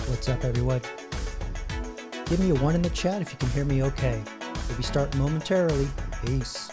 What's up, everyone? Give me a 1 in the chat if you can hear me okay. We'll be starting momentarily. Peace.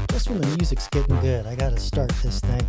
Just when the music's getting good, I gotta start this thing.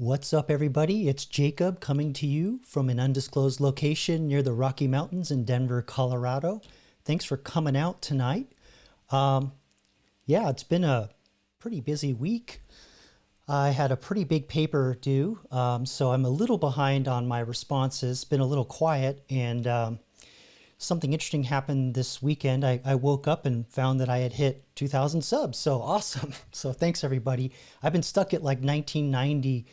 What's up, everybody? It's Jacob coming to you from an undisclosed location near the Rocky Mountains in Denver, Colorado. Thanks for coming out tonight. Yeah, it's been a pretty busy week. I had a pretty big paper due, so I'm a little behind on my responses. Been a little quiet, and something interesting happened this weekend. I woke up and found that I had hit 2,000 subs. So awesome! So thanks everybody. I've been stuck at like 1990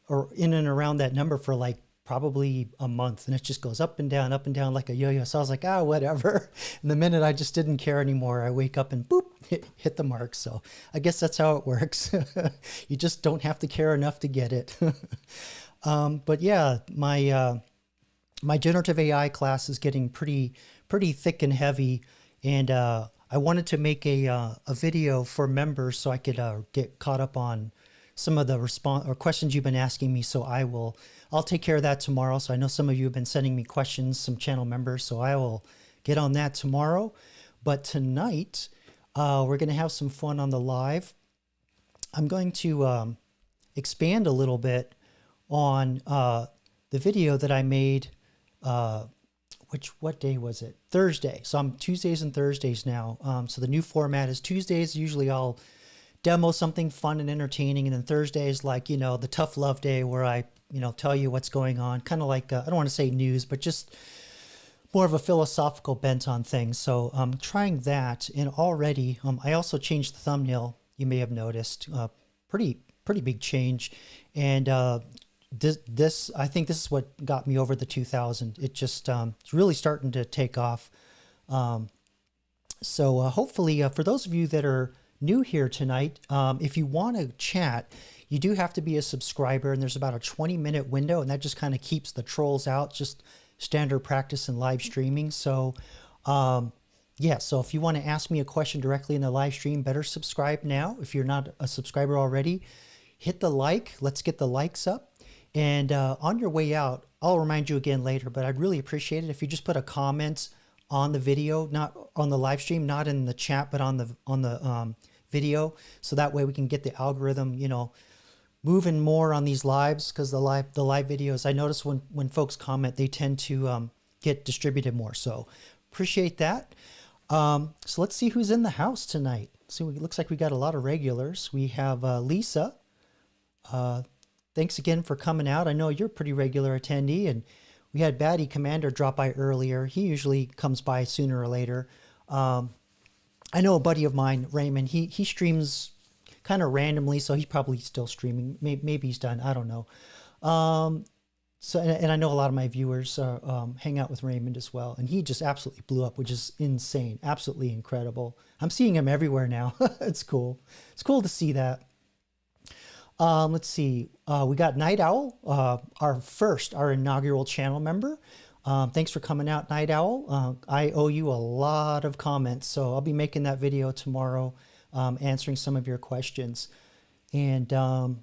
or in and around that number for like probably a month, and it just goes up and down like a yo-yo. So I was like, whatever. And the minute I just didn't care anymore, I wake up and boop, hit the mark. So I guess that's how it works. You just don't have to care enough to get it. But yeah, my generative AI class is getting pretty thick and heavy, and I wanted to make a video for members so I could get caught up on some of the response or questions you've been asking me. So I'll take care of that tomorrow. So I know some of you have been sending me questions, some channel members, so I will get on that tomorrow. But tonight, we're going to have some fun on the live. I'm going to expand a little bit on the video that I made. What day was it? Thursday. So I'm Tuesdays and Thursdays now. So the new format is Tuesdays. Usually I'll demo something fun and entertaining, and then Thursday is like, the tough love day where I, tell you what's going on. Kind of like, I don't want to say news, but just more of a philosophical bent on things. So I'm trying that, and already I also changed the thumbnail. You may have noticed, pretty big change, and this I think this is what got me over the 2,000. It just it's really starting to take off. So hopefully for those of you that are new here tonight, if you want to chat, you do have to be a subscriber, and there's about a 20-minute window, and that just kind of keeps the trolls out. Just standard practice in live streaming. So yeah, so if you want to ask me a question directly in the live stream, better subscribe now. If you're not a subscriber already, hit the like. Let's get the likes up. And on your way out, I'll remind you again later, but I'd really appreciate it if you just put a comment on the video, not on the live stream, not in the chat, but on the video. So that way we can get the algorithm, moving more on these lives, because the live videos, I notice when folks comment, they tend to get distributed more. So appreciate that. So let's see who's in the house tonight. So it looks like we got a lot of regulars. We have Lisa. Thanks again for coming out. I know you're a pretty regular attendee, and we had Batty Commander drop by earlier. He usually comes by sooner or later. I know a buddy of mine, Raymond, he streams kind of randomly, so he's probably still streaming. Maybe he's done. I don't know. So, and I know a lot of my viewers hang out with Raymond as well, and he just absolutely blew up, which is insane. Absolutely incredible. I'm seeing him everywhere now. It's cool. It's cool to see that. Let's see. We got Night Owl, our inaugural channel member. Thanks for coming out, Night Owl. I owe you a lot of comments, so I'll be making that video tomorrow, answering some of your questions. And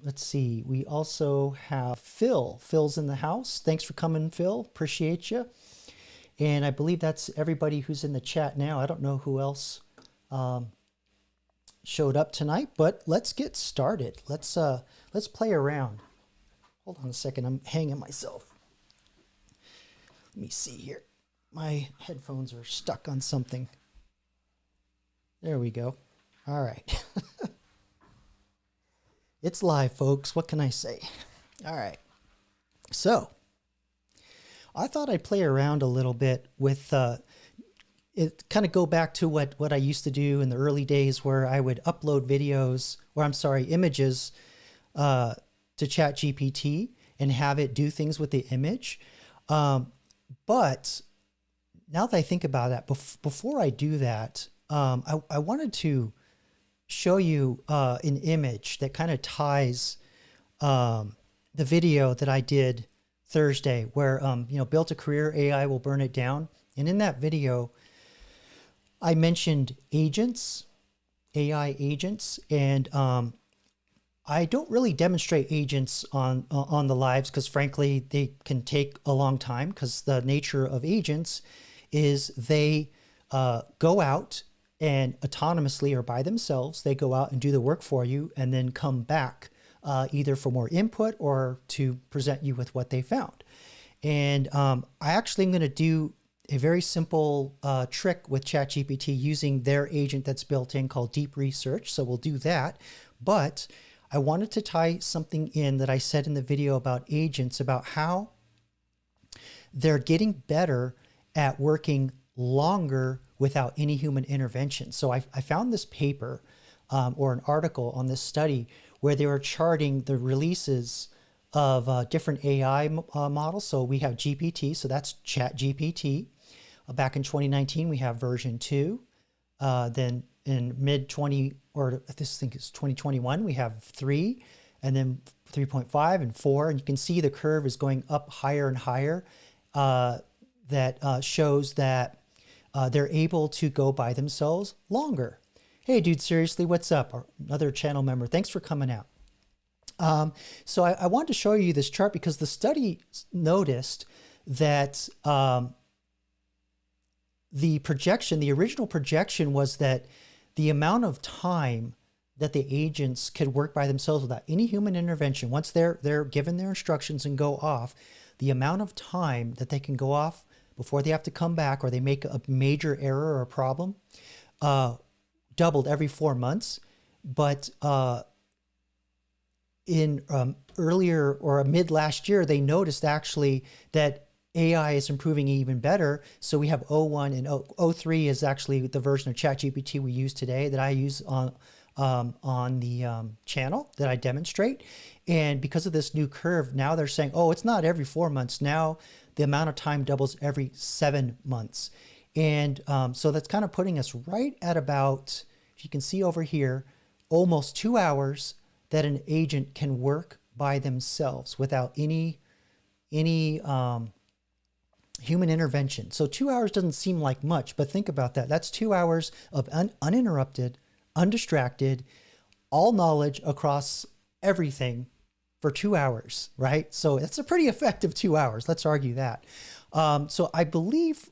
let's see. We also have Phil. Phil's in the house. Thanks for coming, Phil. Appreciate you. And I believe that's everybody who's in the chat now. I don't know who else showed up tonight, but let's get started. Let's play around. Hold on a second, I'm hanging myself. Let me see here. My headphones are stuck on something. There we go. All right. It's live, folks. What can I say? All right. So I thought I'd play around a little bit with it, kind of go back to what I used to do in the early days, where I would upload videos, or I'm sorry, images to ChatGPT and have it do things with the image. But now that I think about that, before I do that, I wanted to show you an image that kind of ties the video that I did Thursday, where built a career, AI will burn it down. And in that video, I mentioned agents, AI agents, and I don't really demonstrate agents on the lives, because frankly, they can take a long time, because the nature of agents is they go out and autonomously or by themselves, they go out and do the work for you and then come back either for more input or to present you with what they found. And I actually am going to do a very simple trick with ChatGPT using their agent that's built in called Deep Research. So we'll do that. But I wanted to tie something in that I said in the video about agents, about how they're getting better at working longer without any human intervention. So I found this paper or an article on this study where they were charting the releases of different AI models. So we have GPT, so that's ChatGPT. Back in 2019, we have version 2. Then in mid-20, or this thing is 2021, we have 3, and then 3.5 and 4. And you can see the curve is going up higher and higher. That shows that they're able to go by themselves longer. Hey, dude, seriously, what's up? Or another channel member, thanks for coming out. So I wanted to show you this chart because the study noticed that the original projection was that the amount of time that the agents could work by themselves without any human intervention, once they're given their instructions and go off, the amount of time that they can go off before they have to come back or they make a major error or a problem, doubled every 4 months. But in earlier or mid last year, they noticed actually that AI is improving even better. So we have O1 and O3 is actually the version of ChatGPT we use today that I use on the channel that I demonstrate. And because of this new curve, now they're saying, oh, it's not every 4 months. Now the amount of time doubles every 7 months. And so that's kind of putting us right at about, if you can see over here, almost 2 hours that an agent can work by themselves without any human intervention. So 2 hours doesn't seem like much, but think about that. That's 2 hours of uninterrupted, undistracted, all knowledge across everything for 2 hours, right? So it's a pretty effective 2 hours. Let's argue that. So I believe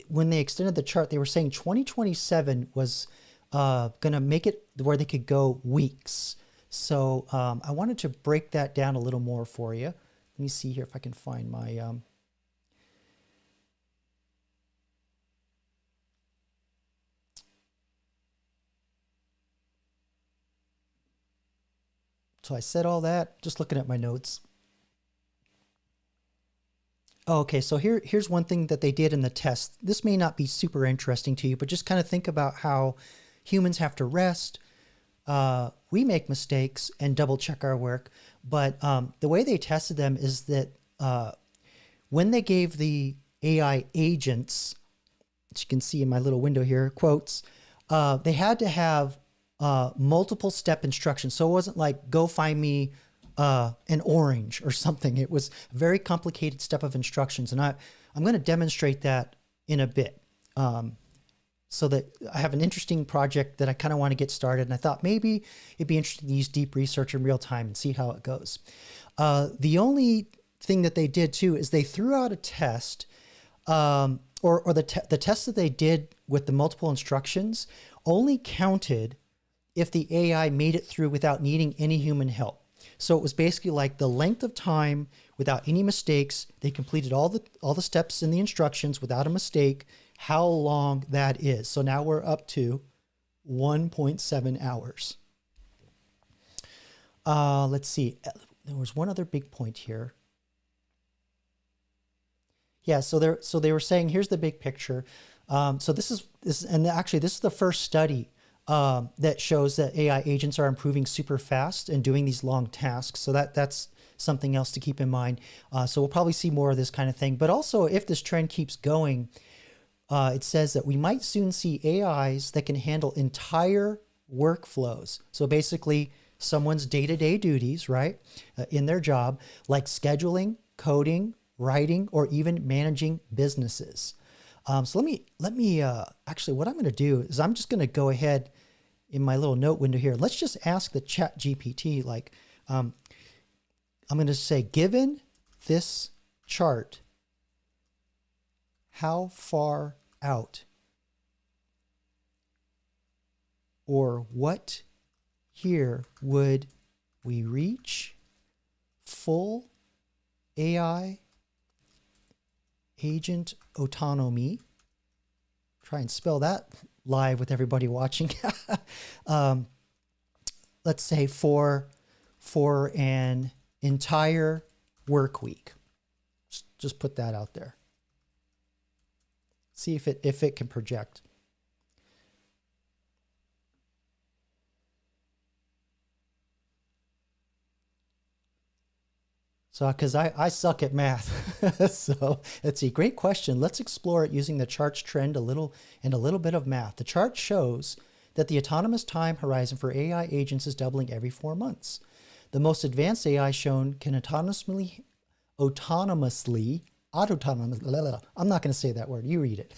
when they extended the chart, they were saying 2027 was going to make it where they could go weeks. So I wanted to break that down a little more for you. Let me see here if I can find my... So I said all that, just looking at my notes. Okay, so here's one thing that they did in the test. This may not be super interesting to you, but just kind of think about how humans have to rest. We make mistakes and double check our work. But the way they tested them is that when they gave the AI agents, which you can see in my little window here, quotes, they had to have multiple step instructions. So it wasn't like, go find me an orange or something. It was a very complicated step of instructions. And I'm going to demonstrate that in a bit. So that I have an interesting project that I kind of want to get started. And I thought maybe it'd be interesting to use deep research in real time and see how it goes. The only thing that they did too is they threw out a test, or the test that they did with the multiple instructions only counted if the AI made it through without needing any human help. So it was basically like the length of time without any mistakes. They completed all the steps in the instructions without a mistake, how long that is. So now we're up to 1.7 hours. Let's see. There was one other big point here. Yeah, so they were saying, here's the big picture. So this is, and actually this is the first study that shows that AI agents are improving super fast and doing these long tasks. So that's something else to keep in mind. So we'll probably see more of this kind of thing. But also, if this trend keeps going, it says that we might soon see AIs that can handle entire workflows. So basically, someone's day-to-day duties, right, in their job, like scheduling, coding, writing, or even managing businesses. So let me actually, what I'm going to do is I'm just going to go ahead in my little note window here. Let's just ask the ChatGPT, like, I'm going to say, given this chart, how far out or what year would we reach full AI agent autonomy. Try and spell that live with everybody watching. Let's say for an entire work week. Just put that out there. See if it can project. So, because I suck at math. So let's see, great question. Let's explore it using the chart's trend and a little bit of math. The chart shows that the autonomous time horizon for AI agents is doubling every 4 months. The most advanced AI shown can autonomously, I'm not going to say that word, you read it,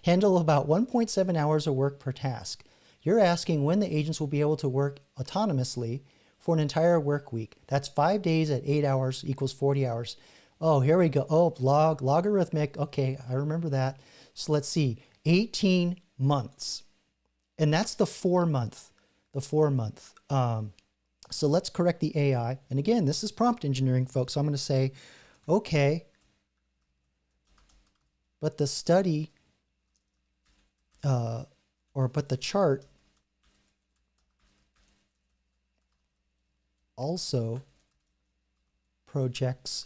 handle about 1.7 hours of work per task. You're asking when the agents will be able to work autonomously for an entire work week. That's 5 days at 8 hours equals 40 hours. Oh, here we go. Oh, logarithmic. Okay, I remember that. So let's see, 18 months. And that's the 4 month. So let's correct the AI. And again, this is prompt engineering, folks. So I'm going to say, okay, but the study, but the chart also projects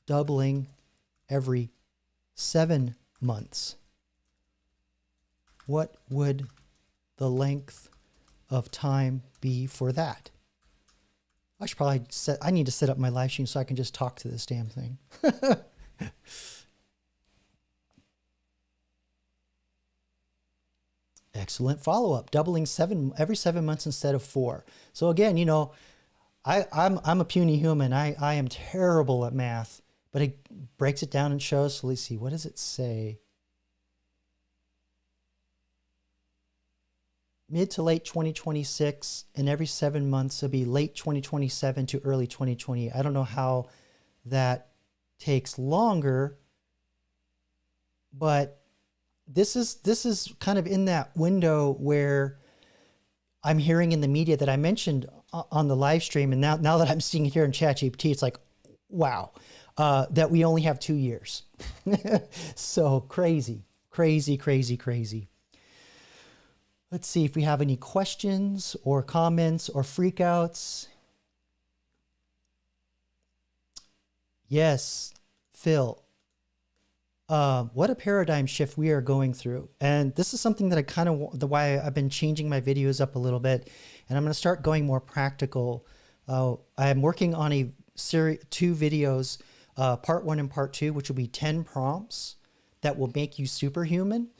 doubling every 7 months. What would the length of time be for that? I should probably I need to set up my live stream so I can just talk to this damn thing. Excellent follow-up. Doubling every 7 months instead of 4. So again, you know, I'm a puny human. I am terrible at math, but it breaks it down and shows. So let's see, what does it say? Mid to late 2026, and every 7 months it'll be late 2027 to early 2020. I don't know how that takes longer, but this is kind of in that window where I'm hearing in the media that I mentioned on the live stream, and now that I'm seeing it here in ChatGPT, it's like, wow, that we only have 2 years. So crazy. Let's see if we have any questions or comments or freakouts. Yes, Phil. What a paradigm shift we are going through. And this is something that I kind of, why I've been changing my videos up a little bit, and I'm going to start going more practical. I'm working on a series, 2 videos, part 1 and part 2, which will be 10 prompts that will make you superhuman.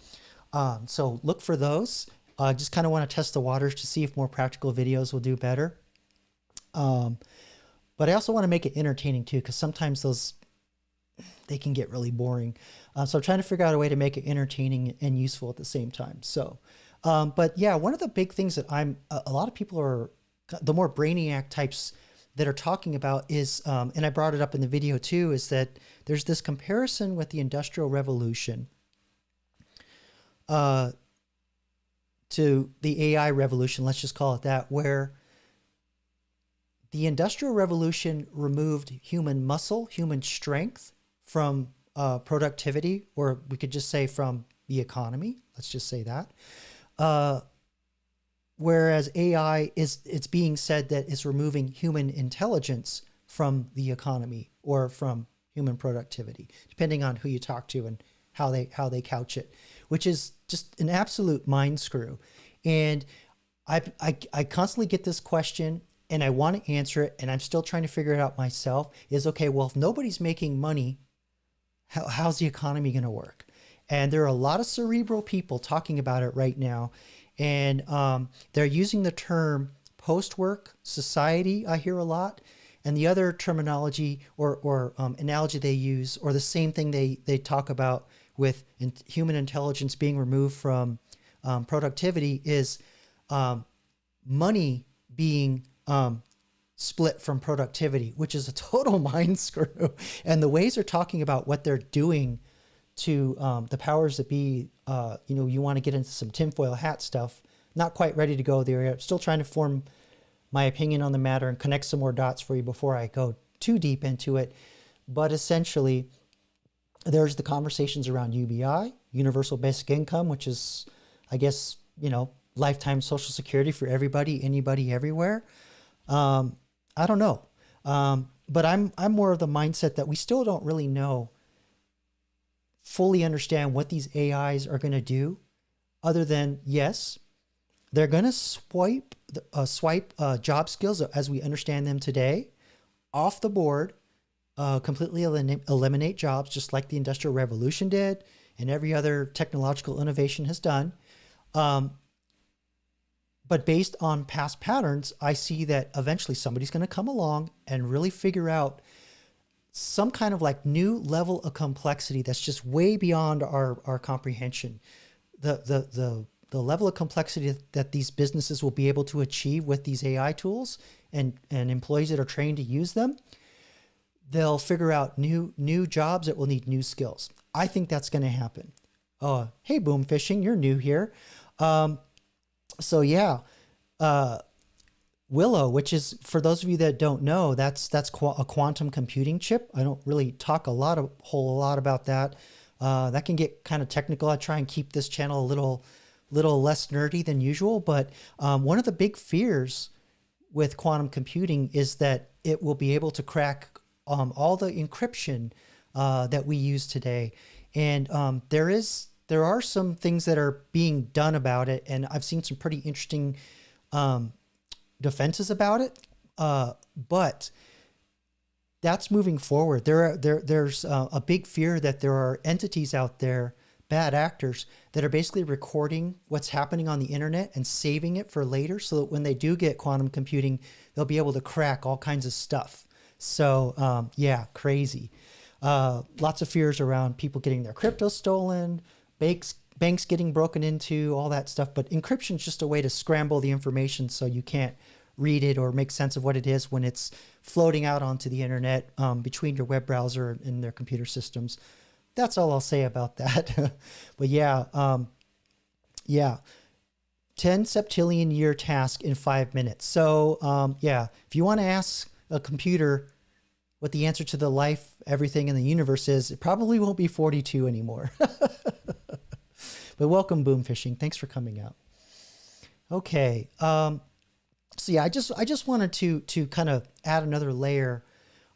So look for those. Just kind of want to test the waters to see if more practical videos will do better. But I also want to make it entertaining too, because sometimes they can get really boring. So I'm trying to figure out a way to make it entertaining and useful at the same time. So, but yeah, one of the big things that a lot of people are, the more brainiac types that are talking about is, and I brought it up in the video too, is that there's this comparison with the Industrial Revolution to the AI revolution, let's just call it that, where the Industrial Revolution removed human muscle, human strength from productivity, or we could just say from the economy. Let's just say that. Whereas AI it's being said that it's removing human intelligence from the economy or from human productivity, depending on who you talk to and how they couch it, which is just an absolute mind screw. And I constantly get this question, and I want to answer it, and I'm still trying to figure it out myself, is, okay, well, if nobody's making money, how's the economy going to work? And there are a lot of cerebral people talking about it right now. And they're using the term post-work society, I hear a lot. And the other terminology or analogy they use, or the same thing they talk about with human intelligence being removed from productivity, is money being split from productivity, which is a total mind screw. And the ways they're talking about what they're doing to the powers that be, you want to get into some tinfoil hat stuff. Not quite ready to go there. I'm still trying to form my opinion on the matter and connect some more dots for you before I go too deep into it. But essentially, There's the conversations around UBI, universal basic income, which is, I guess, lifetime social security for everybody, anybody, everywhere. I don't know. But I'm more of the mindset that we still don't really fully understand what these AIs are going to do, other than, yes, they're going to swipe job skills as we understand them today off the board, completely eliminate jobs, just like the Industrial Revolution did and every other technological innovation has done. But based on past patterns, I see that eventually somebody's going to come along and really figure out some kind of like new level of complexity that's just way beyond our comprehension. The level of complexity that these businesses will be able to achieve with these AI tools and employees that are trained to use them, they'll figure out new jobs that will need new skills. I think that's going to happen. Hey, Boom Fishing, you're new here. So yeah, Willow, which is, for those of you that don't know, that's a quantum computing chip. I don't really talk a whole lot about that. That can get kind of technical. I try and keep this channel a little less nerdy than usual. But one of the big fears with quantum computing is that it will be able to crack all the encryption that we use today. And there are some things that are being done about it, and I've seen some pretty interesting defenses about it. But that's moving forward. There's a big fear that there are entities out there, bad actors, that are basically recording what's happening on the internet and saving it for later, so that when they do get quantum computing, they'll be able to crack all kinds of stuff. So yeah, crazy. Lots of fears around people getting their crypto stolen, banks getting broken into, all that stuff. But encryption is just a way to scramble the information so you can't read it or make sense of what it is when it's floating out onto the internet between your web browser and their computer systems. That's all I'll say about that. But yeah, 10 septillion year task in 5 minutes. So yeah, if you want to ask a computer what the answer to the life, everything in the universe is, it probably won't be 42 anymore. But welcome, Boom Fishing. Thanks for coming out. Okay. So yeah, I just wanted to kind of add another layer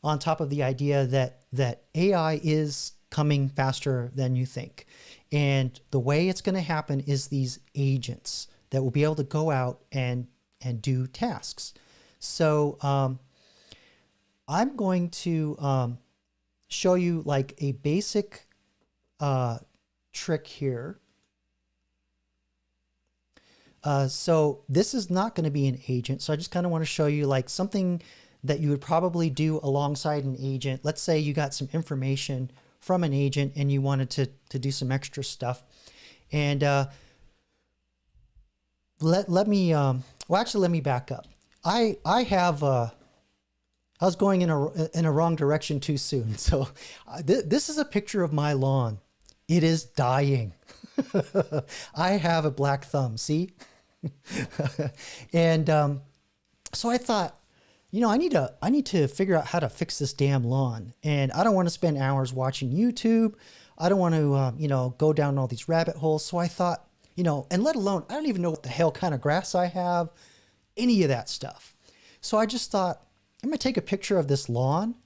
on top of the idea that AI is coming faster than you think. And the way it's going to happen is these agents that will be able to go out and do tasks. So I'm going to show you like a basic trick here. So this is not going to be an agent. So I just kind of want to show you like something that you would probably do alongside an agent. Let's say you got some information from an agent and you wanted to do some extra stuff. And let me back up. I was going in a wrong direction too soon. So this is a picture of my lawn. It is dying. I have a black thumb, see? And so I thought, I need to figure out how to fix this damn lawn. And I don't want to spend hours watching YouTube. I don't want to, go down all these rabbit holes. So I thought, and let alone, I don't even know what the hell kind of grass I have, any of that stuff. So I just thought, I'm going to take a picture of this lawn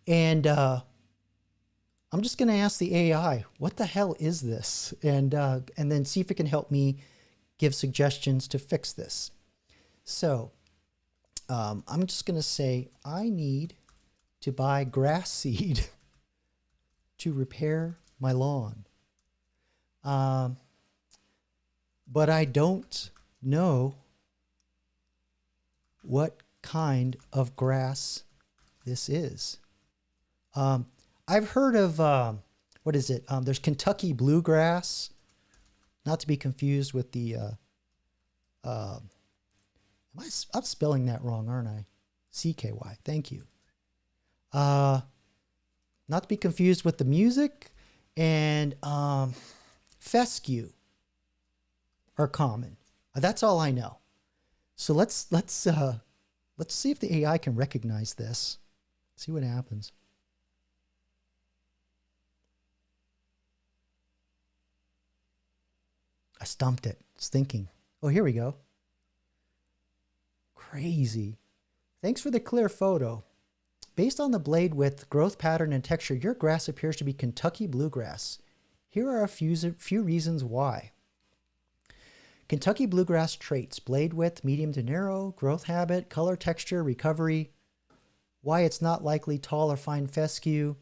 and I'm just going to ask the AI, what the hell is this? And then see if it can help me give suggestions to fix this. So I'm just going to say, I need to buy grass seed to repair my lawn. But I don't know what kind of grass this is. I've heard of, what is it? There's Kentucky bluegrass, not to be confused with the, I'm spelling that wrong, aren't I? CKY, thank you. Not to be confused with the music, and fescue are common. That's all I know. So let's see if the AI can recognize this. See what happens. I stumped it. It's thinking. Oh, here we go. Crazy. Thanks for the clear photo. Based on the blade width, growth pattern, and texture, your grass appears to be Kentucky bluegrass. Here are a few reasons why. Kentucky bluegrass traits: blade width, medium to narrow, growth habit, color, texture, recovery. Why it's not likely tall or fine fescue.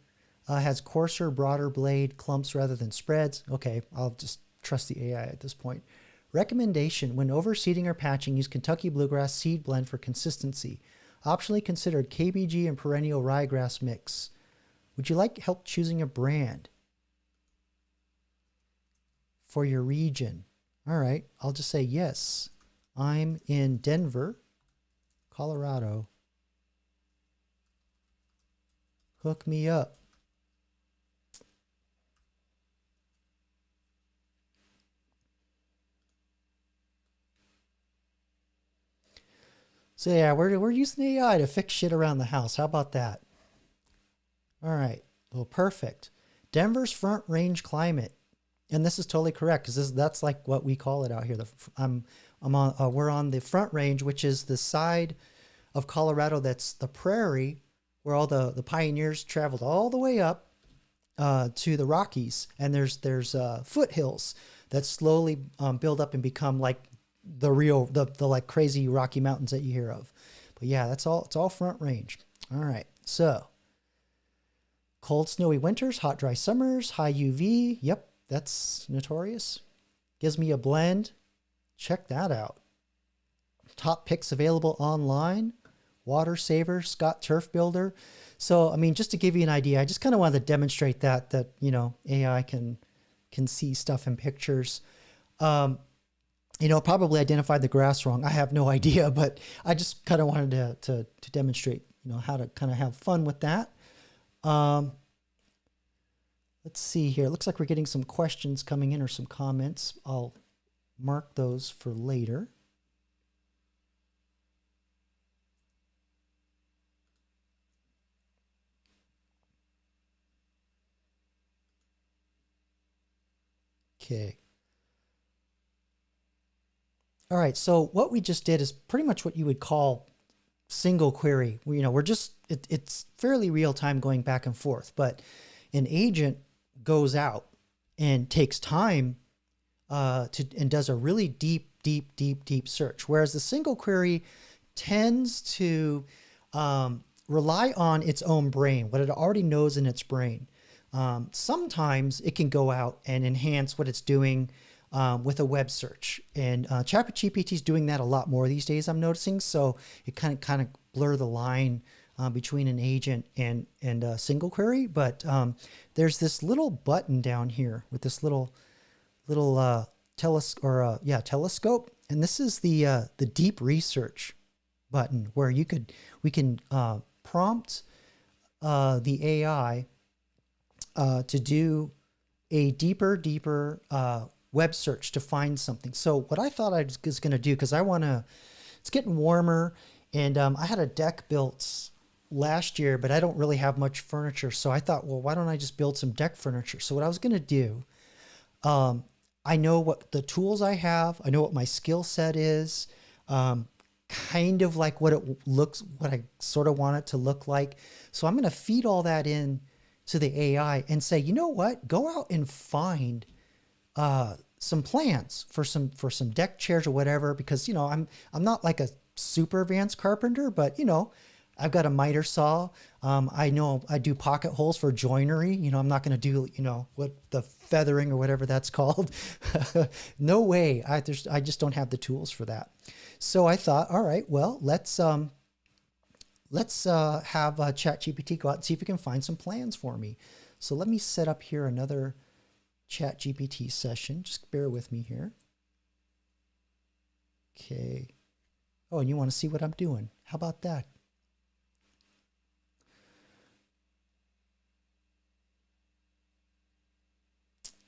Has coarser, broader blade, clumps rather than spreads. Okay, I'll just trust the AI at this point. Recommendation: when overseeding or patching, use Kentucky bluegrass seed blend for consistency. Optionally considered KBG and perennial ryegrass mix. Would you like help choosing a brand for your region? All right, I'll just say yes. I'm in Denver, Colorado. Hook me up. So yeah, we're using AI to fix shit around the house. How about that? All right. Well, perfect. Denver's Front Range climate, and this is totally correct because that's like what we call it out here. We're on the Front Range, which is the side of Colorado that's the prairie, where all the pioneers traveled all the way up to the Rockies, and there's foothills that slowly build up and become like the like crazy Rocky Mountains that you hear of. But yeah, it's all Front Range. All right, so cold snowy winters, hot dry summers, high UV. Yep, that's notorious. Gives me a blend. Check that out. Top picks available online. Water saver, Scott Turf Builder. So I mean, just to give you an idea, I just kind of wanted to demonstrate that you know, AI can see stuff in pictures. You know, probably identified the grass wrong. I have no idea, but I just kind of wanted to demonstrate, you know, how to kind of have fun with that. Let's see here. It looks like we're getting some questions coming in or some comments. I'll mark those for later. Okay. All right, so what we just did is pretty much what you would call single query. You know, it's fairly real time going back and forth, but an agent goes out and takes time and does a really deep search, whereas the single query tends to rely on its own brain, what it already knows in its brain. Sometimes it can go out and enhance what it's doing with a web search, and ChatGPT is doing that a lot more these days, I'm noticing. So it kind of blur the line between an agent and a single query. But there's this little button down here with this little telescope, and this is the deep research button where we can prompt the AI to do a deeper web search to find something. So what I thought I was going to do, because it's getting warmer, and I had a deck built last year, but I don't really have much furniture. So I thought, well, why don't I just build some deck furniture? So what I was going to do, I know what the tools I have, I know what my skill set is, kind of like what I sort of want it to look like. So I'm going to feed all that in to the AI and say, you know what, go out and find some plans for some deck chairs or whatever, because, you know, I'm not like a super advanced carpenter, but, you know, I've got a miter saw. I know I do pocket holes for joinery. You know, I'm not going to do, you know, what the feathering or whatever that's called. No way. I just don't have the tools for that. So I thought, all right, well, let's have ChatGPT go out and see if we can find some plans for me. So let me set up here another ChatGPT session. Just bear with me here. Okay. Oh, and you want to see what I'm doing? How about that?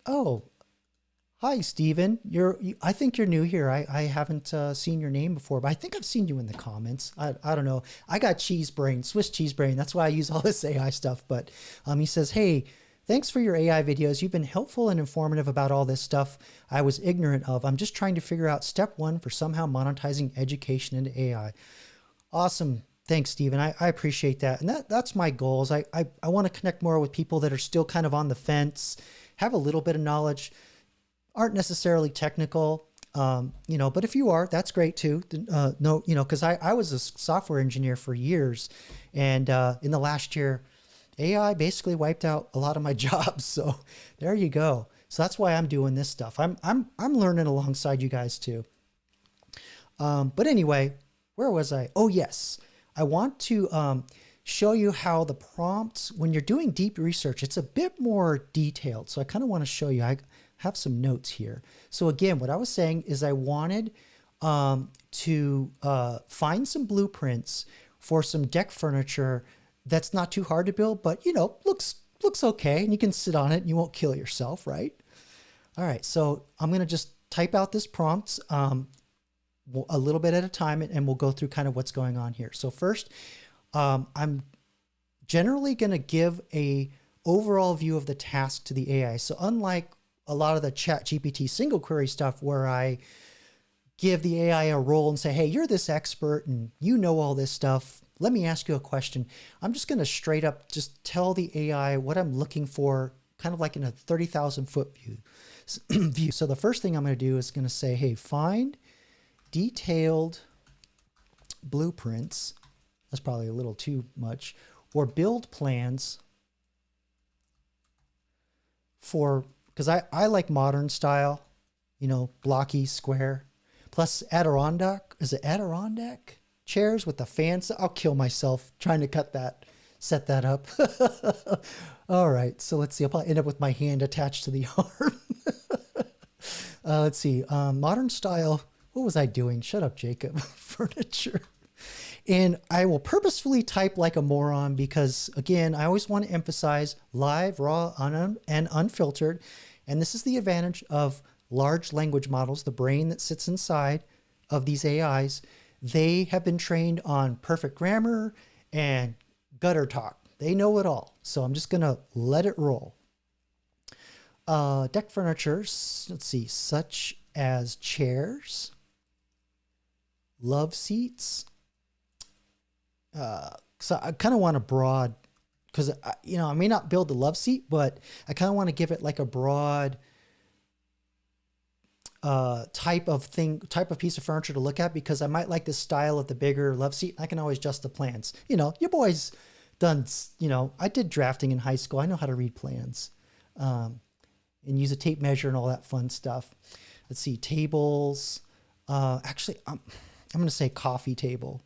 Oh, hi, Steven. I think you're new here. I haven't seen your name before, but I think I've seen you in the comments. I don't know. I got cheese brain, Swiss cheese brain. That's why I use all this AI stuff. But he says, hey, Thanks for your AI videos. You've been helpful and informative about all this stuff I was ignorant of. I'm just trying to figure out step one for somehow monetizing education into AI. Awesome. Thanks, Stephen. I appreciate that. And that's my goals. I want to connect more with people that are still kind of on the fence, have a little bit of knowledge, aren't necessarily technical, you know, but if you are, that's great too. No, you know, because I was a software engineer for years, and in the last year, AI basically wiped out a lot of my jobs. So there you go. So that's why I'm doing this stuff. I'm learning alongside you guys too. But anyway, where was I? Oh yes, I want to show you how the prompts, when you're doing deep research, it's a bit more detailed. So I kind of want to show you. I have some notes here. So again, what I was saying is I wanted to find some blueprints for some deck furniture that's not too hard to build, but you know, looks okay, and you can sit on it and you won't kill yourself, right? All right, so I'm gonna just type out this prompt a little bit at a time, and we'll go through kind of what's going on here. So first, I'm generally gonna give a overall view of the task to the AI. So unlike a lot of the ChatGPT single query stuff where I give the AI a role and say, hey, you're this expert and you know all this stuff, let me ask you a question. I'm just going to straight up just tell the AI what I'm looking for, kind of like in a 30,000 foot view. So the first thing I'm going to do is going to say, hey, find detailed blueprints. That's probably a little too much. Or build plans for, because I like modern style, you know, blocky, square. Plus Adirondack, is it Adirondack chairs with the fans? I'll kill myself trying to set that up. All right, so let's see. I'll probably end up with my hand attached to the arm. Let's see. Modern style. What was I doing? Shut up, Jacob. Furniture. And I will purposefully type like a moron because, again, I always want to emphasize live, raw, and unfiltered. And this is the advantage of large language models, the brain that sits inside of these AIs. They have been trained on perfect grammar and gutter talk. They know it all. So I'm just going to let it roll. Deck furniture, let's see, such as chairs, love seats. So I kind of want a broad, because, you know, I may not build the love seat, but I kind of want to give it like a broad type of piece of furniture to look at, because I might like the style of the bigger love seat. I can always adjust the plans. You know, your boy's done, you know, I did drafting in high school. I know how to read plans and use a tape measure and all that fun stuff. Let's see, tables. Actually, I'm going to say coffee table,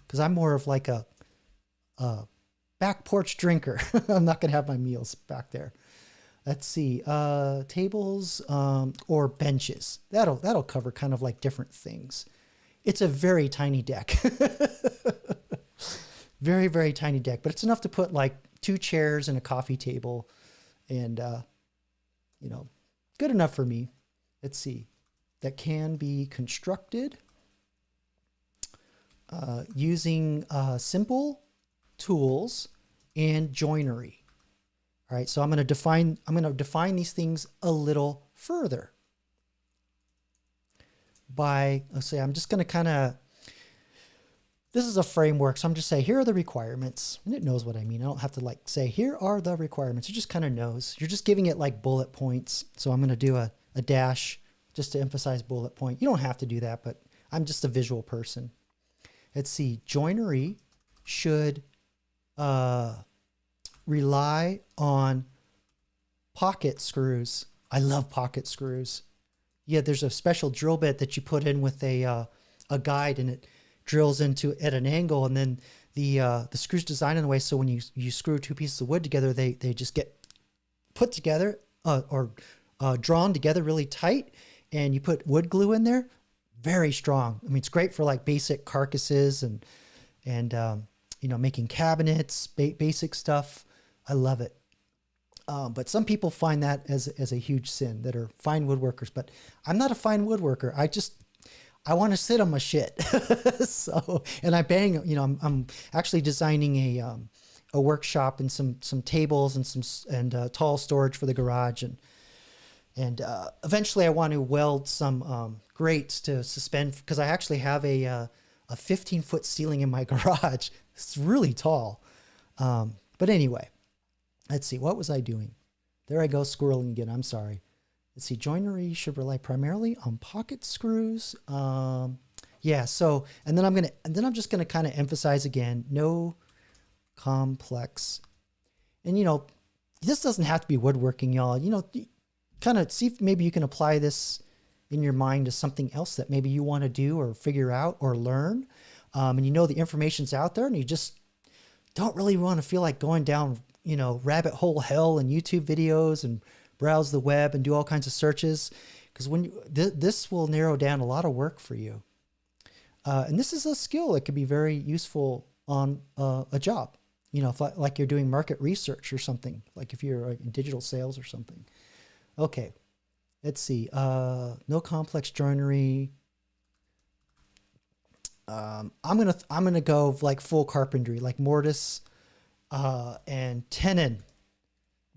because I'm more of like a back porch drinker. I'm not going to have my meals back there. Let's see, tables or benches. That'll cover kind of like different things. It's a very tiny deck. Very, very tiny deck, but it's enough to put like 2 chairs and a coffee table, and you know, good enough for me. Let's see, that can be constructed using simple tools and joinery. All right, so I'm going to define these things a little further by, let's say, I'm just going to kind of, this is a framework, so I'm just saying, here are the requirements, and it knows what I mean. I don't have to like say, here are the requirements. It just kind of knows. You're just giving it like bullet points. So I'm going to do a dash just to emphasize bullet point. You don't have to do that, but I'm just a visual person. Let's see, joinery should rely on pocket screws. I love pocket screws. Yeah, there's a special drill bit that you put in with a guide, and it drills into at an angle, and then the screws designed in a way so when you screw 2 pieces of wood together, they just get put together or drawn together really tight, and you put wood glue in there, very strong. I mean, it's great for like basic carcasses and you know, making cabinets, basic stuff. I love it. But some people find that as a huge sin, that are fine woodworkers, but I'm not a fine woodworker. I want to sit on my shit. So, and I bang, you know, I'm actually designing a workshop and some tables and tall storage for the garage, and eventually I want to weld some grates to suspend, because I actually have a 15-foot ceiling in my garage. It's really tall. But anyway, let's see, what was I doing? There I go, squirreling again. I'm sorry. Let's see, joinery should rely primarily on pocket screws. Yeah, so, and then I'm just gonna kind of emphasize again, no complex. And this doesn't have to be woodworking, y'all. Kind of see if maybe you can apply this in your mind to something else that maybe you want to do or figure out or learn. And the information's out there, and you just don't really want to feel like going down, rabbit hole hell and YouTube videos and browse the web and do all kinds of searches, because this will narrow down a lot of work for you. And this is a skill that could be very useful on a job, if like you're doing market research or something, like if you're in digital sales or something. Okay, let's see. No complex joinery. I'm gonna go like full carpentry, like mortise and tenon.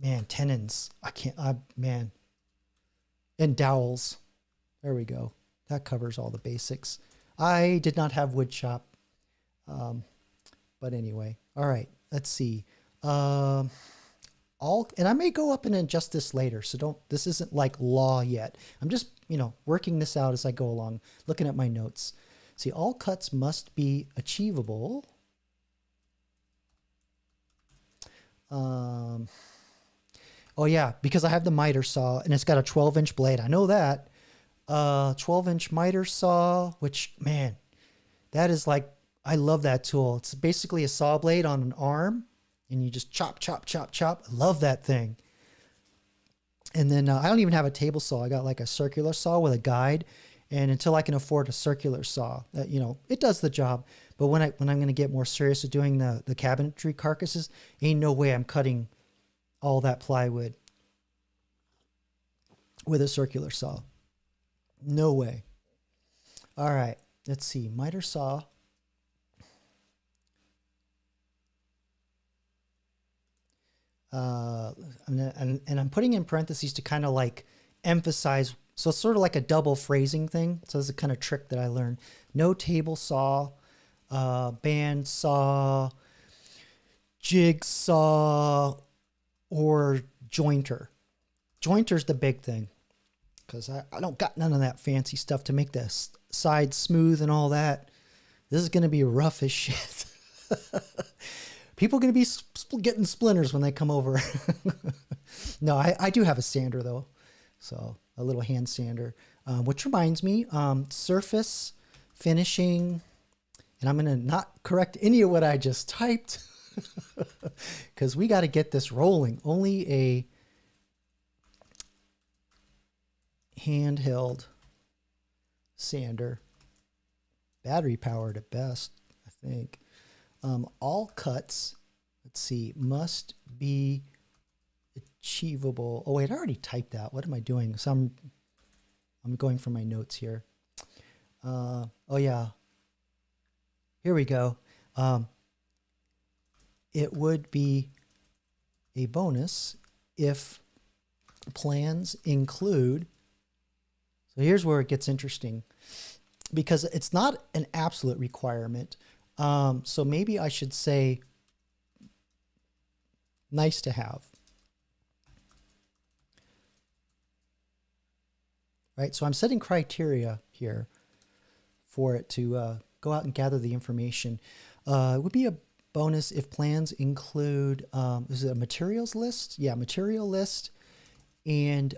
Man, tenons. And dowels. There we go. That covers all the basics. I did not have wood shop. But anyway, all right, let's see. And I may go up and adjust this later, so this isn't like law yet. I'm just, working this out as I go along, looking at my notes. See, all cuts must be achievable. Oh yeah, because I have the miter saw and it's got a 12-inch blade. I know that. 12-inch miter saw, which, man, that is like, I love that tool. It's basically a saw blade on an arm, and you just chop, chop, chop, chop. I love that thing. And then I don't even have a table saw. I got like a circular saw with a guide. And until I can afford a circular saw, it does the job. But when I'm going to get more serious at doing the cabinetry carcasses, ain't no way I'm cutting all that plywood with a circular saw. No way. All right, let's see. Miter saw. And I'm putting in parentheses to kind of like emphasize. So it's sort of like a double phrasing thing. So it's a kind of trick that I learned. No table saw, band saw, jigsaw, or jointer. Jointer's the big thing, because I don't got none of that fancy stuff to make the sides smooth and all that. This is going to be rough as shit. People are going to be getting splinters when they come over. No, I do have a sander though. So a little hand sander, which reminds me, surface finishing, and I'm going to not correct any of what I just typed because we got to get this rolling. Only a handheld sander, battery powered at best, I think. All cuts, let's see, must be achievable. Oh wait, I already typed that. What am I doing? So I'm going for my notes here. Oh yeah, here we go. It would be a bonus if plans include. So here's where it gets interesting, because it's not an absolute requirement. So maybe I should say nice to have. Right? So I'm setting criteria here for it to go out and gather the information. It would be a bonus if plans include, is it a materials list? Yeah, material list and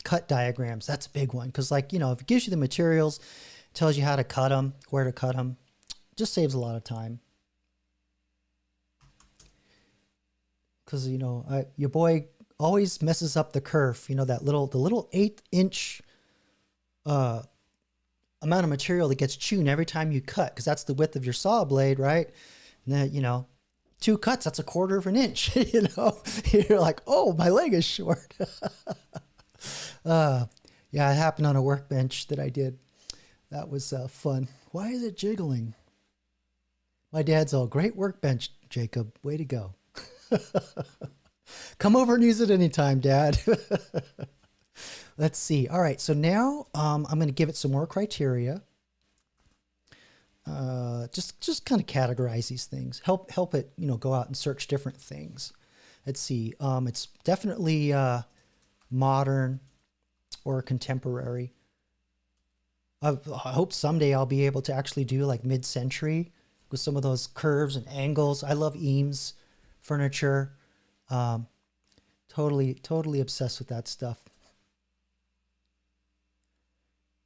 cut diagrams. That's a big one, because if it gives you the materials, tells you how to cut them, where to cut them, just saves a lot of time. Because your boy always messes up the kerf. The little 1/8-inch amount of material that gets chewed every time you cut, because that's the width of your saw blade, right? And then 2 cuts, that's 1/4 of an inch. You're like, oh, my leg is short. Yeah, it happened on a workbench that I did. That was fun. Why is it jiggling? My dad's all, great workbench. Jacob. Way to go. Come over and use it anytime, Dad. Let's see. All right. So now I'm going to give it some more criteria. Just kind of categorize these things. Help it, go out and search different things. Let's see. It's definitely modern or contemporary. I hope someday I'll be able to actually do like mid-century with some of those curves and angles. I love Eames furniture. Totally obsessed with that stuff.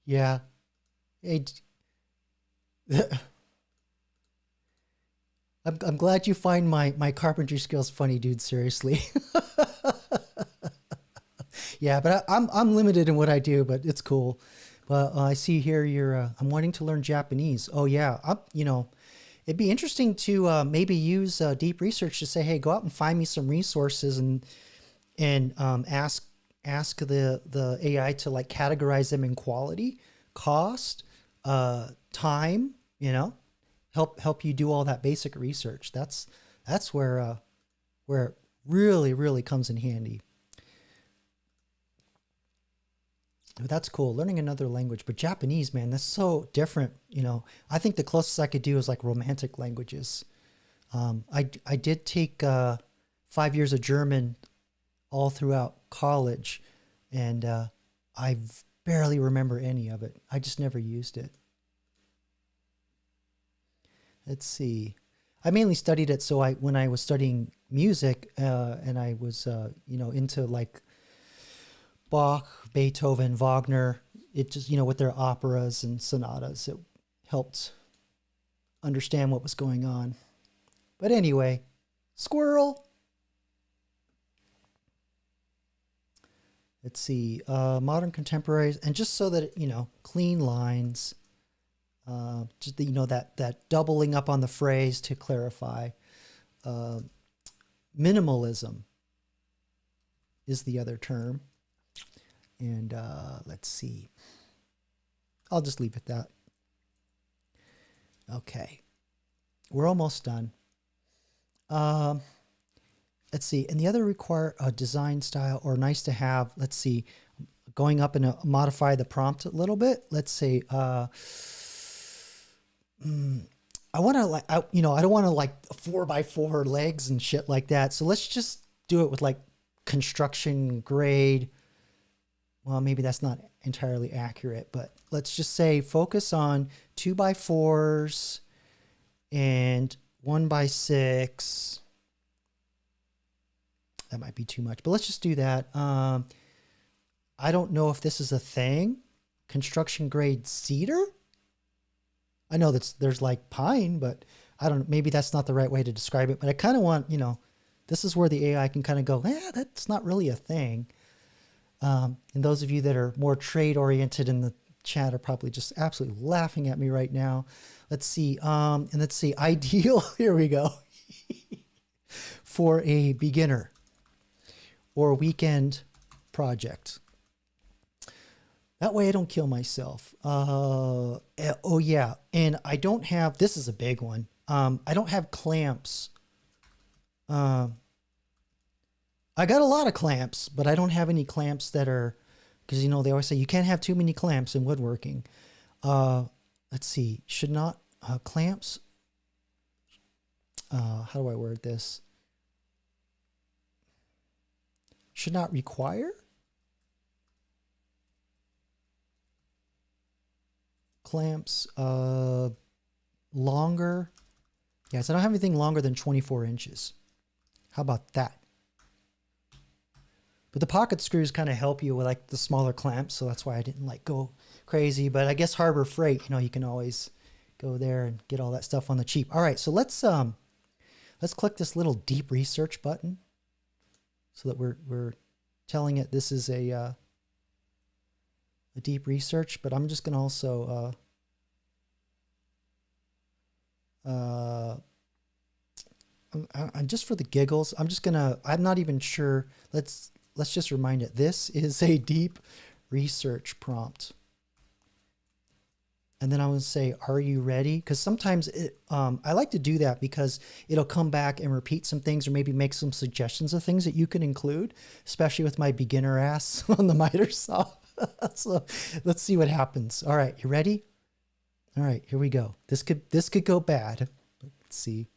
Yeah. Hey, I'm glad you find my carpentry skills funny, dude. Seriously. Yeah, but I'm limited in what I do, but it's cool. Well, I see here you're I'm wanting to learn Japanese. Oh yeah, it'd be interesting to maybe use deep research to say, hey, go out and find me some resources and ask the AI to like categorize them in quality, cost, time. Help you do all that basic research. That's where it really comes in handy. That's cool. Learning another language, but Japanese, man, that's so different. I think the closest I could do is like romantic languages. I did take 5 years of German all throughout college, and I barely remember any of it. I just never used it. Let's see. I mainly studied it so when I was studying music and I was into like Bach, Beethoven, Wagner, it just, with their operas and sonatas, it helped understand what was going on. But anyway, squirrel. Let's see, modern contemporaries, and just so that, clean lines, just, that doubling up on the phrase to clarify. Minimalism is the other term. And let's see. I'll just leave it at that. Okay. We're almost done. Let's see. And the other require a design style or nice to have. Let's see. Going up and modify the prompt a little bit. Let's say, I want to I don't want to like 4x4 legs and shit like that. So let's just do it with like construction grade. Well, maybe that's not entirely accurate, but let's just say focus on 2x4s and 1x6. That might be too much, but let's just do that. I don't know if this is a thing. Construction grade cedar. I know there's like pine, but I don't know. Maybe that's not the right way to describe it, but I kind of want, this is where the AI can kind of go, that's not really a thing. And those of you that are more trade oriented in the chat are probably just absolutely laughing at me right now. Let's see. And let's see, ideal. Here we go. For a beginner or weekend project. That way I don't kill myself. Oh yeah. And I don't have, this is a big one. I don't have clamps. I got a lot of clamps, but I don't have any clamps that are, because they always say you can't have too many clamps in woodworking. Let's see, should not clamps. How do I word this? Should not require clamps. Longer. Yes, I don't have anything longer than 24 inches. How about that? But the pocket screws kind of help you with like the smaller clamps, so that's why I didn't like go crazy. But I guess Harbor Freight, you can always go there and get all that stuff on the cheap. All right, so let's click this little deep research button, so that we're telling it this is a deep research. But I'm just gonna also I'm just for the giggles. I'm not even sure. Let's just remind it, this is a deep research prompt. And then I would say, are you ready? Because sometimes I like to do that because it'll come back and repeat some things or maybe make some suggestions of things that you can include, especially with my beginner ass on the miter saw. So let's see what happens. All right, you ready? All right, here we go. This could go bad. Let's see.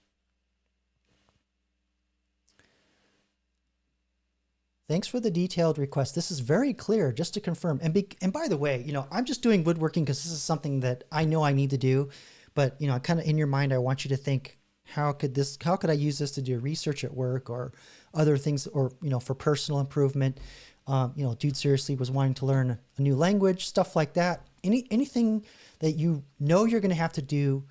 Thanks for the detailed request. This is very clear, just to confirm. And by the way, I'm just doing woodworking because this is something that I know I need to do. But, kind of in your mind, I want you to think, how could I use this to do research at work or other things, or, for personal improvement? Dude seriously was wanting to learn a new language, stuff like that. Anything that you're going to have to do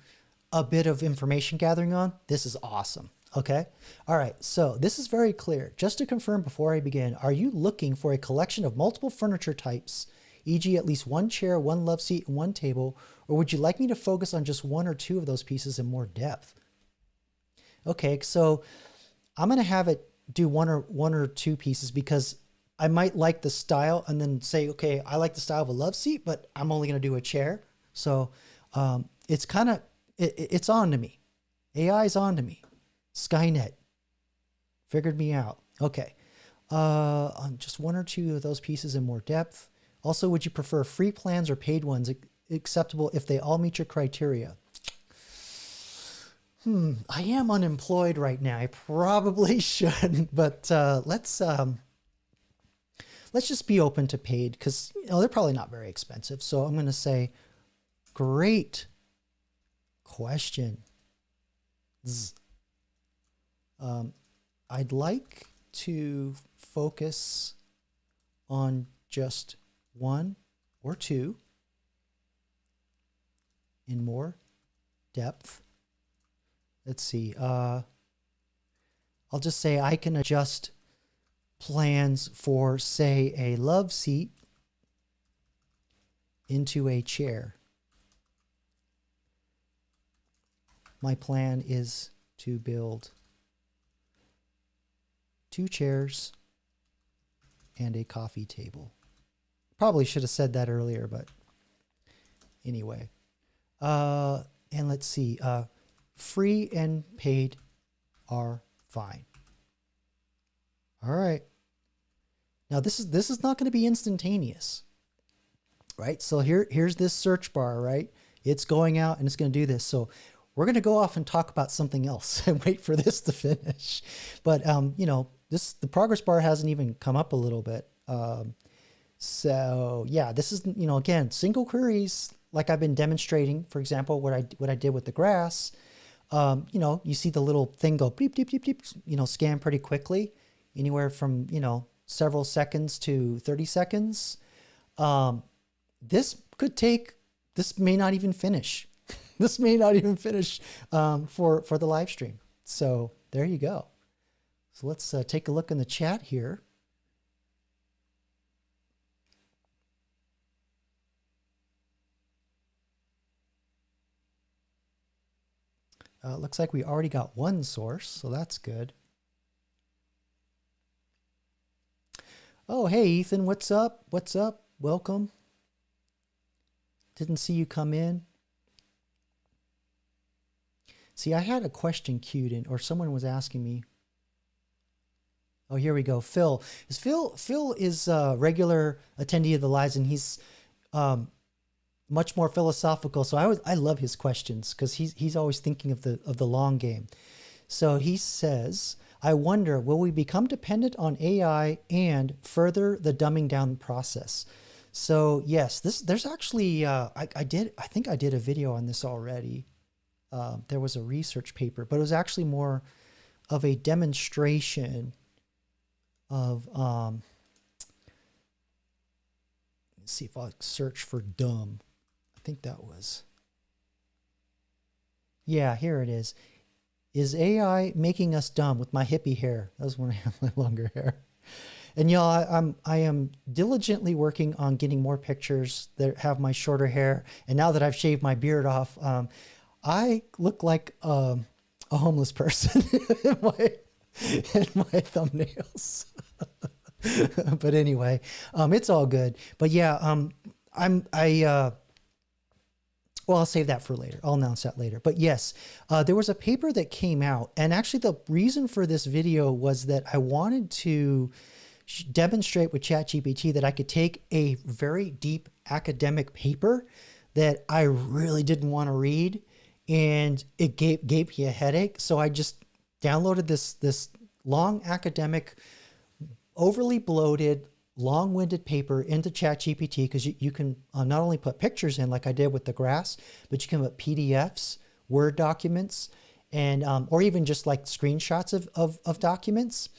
a bit of information gathering on, this is awesome. Okay. All right. So this is very clear. Just to confirm before I begin, are you looking for a collection of multiple furniture types, e.g. at least one chair, one love seat, and one table, or would you like me to focus on just one or two of those pieces in more depth? Okay. So I'm going to have it do one or two pieces because I might like the style and then say, okay, I like the style of a love seat, but I'm only going to do a chair. So it's kind of, it's on to me. AI is on to me. Skynet figured me out. Okay. On just one or two of those pieces in more depth. Also, would you prefer free plans or paid ones acceptable if they all meet your criteria? I am unemployed right now. I probably should, but let's just be open to paid because they're probably not very expensive. So I'm going to say, great question. I'd like to focus on just one or two in more depth. Let's see. I'll just say I can adjust plans for, say, a love seat into a chair. My plan is to build 2 chairs and a coffee table. Probably should have said that earlier, but anyway. And let's see. Free and paid are fine. All right. Now this is not going to be instantaneous, right? So here's this search bar, right? It's going out and it's going to do this. So we're going to go off and talk about something else and wait for this to finish. But the progress bar hasn't even come up a little bit. So yeah, this is, again, single queries like I've been demonstrating. For example, what I did with the grass. You see the little thing go beep, beep, beep, beep, scan pretty quickly, anywhere from, several seconds to 30 seconds. This may not even finish. This may not even finish for the live stream. So there you go. So let's take a look in the chat here. Looks like we already got one source, so that's good. Oh, hey, Ethan, what's up? What's up? Welcome. Didn't see you come in. See, I had a question queued in, or someone was asking me. Oh, here we go. Phil is a regular attendee of the lives, and he's much more philosophical. So I love his questions because he's always thinking of the long game. So he says, I wonder, will we become dependent on AI and further the dumbing down process? So yes, there's actually I think I did a video on this already. There was a research paper, but it was actually more of a demonstration of let's see if I'll search for dumb. I think that was, yeah, here it is. Is AI making us dumb? With my hippie hair. That was when I had my longer hair. And y'all, I am diligently working on getting more pictures that have my shorter hair. And now that I've shaved my beard off, I look like a homeless person in my thumbnails. But anyway, it's all good. But yeah, Well, I'll save that for later. I'll announce that later. But yes, there was a paper that came out, and actually the reason for this video was that I wanted to demonstrate with ChatGPT that I could take a very deep academic paper that I really didn't want to read, and it gave me a headache. So I just downloaded this long academic, overly bloated, long-winded paper into ChatGPT, because you can not only put pictures in like I did with the grass, but you can put PDFs, Word documents, and or even just like screenshots of documents,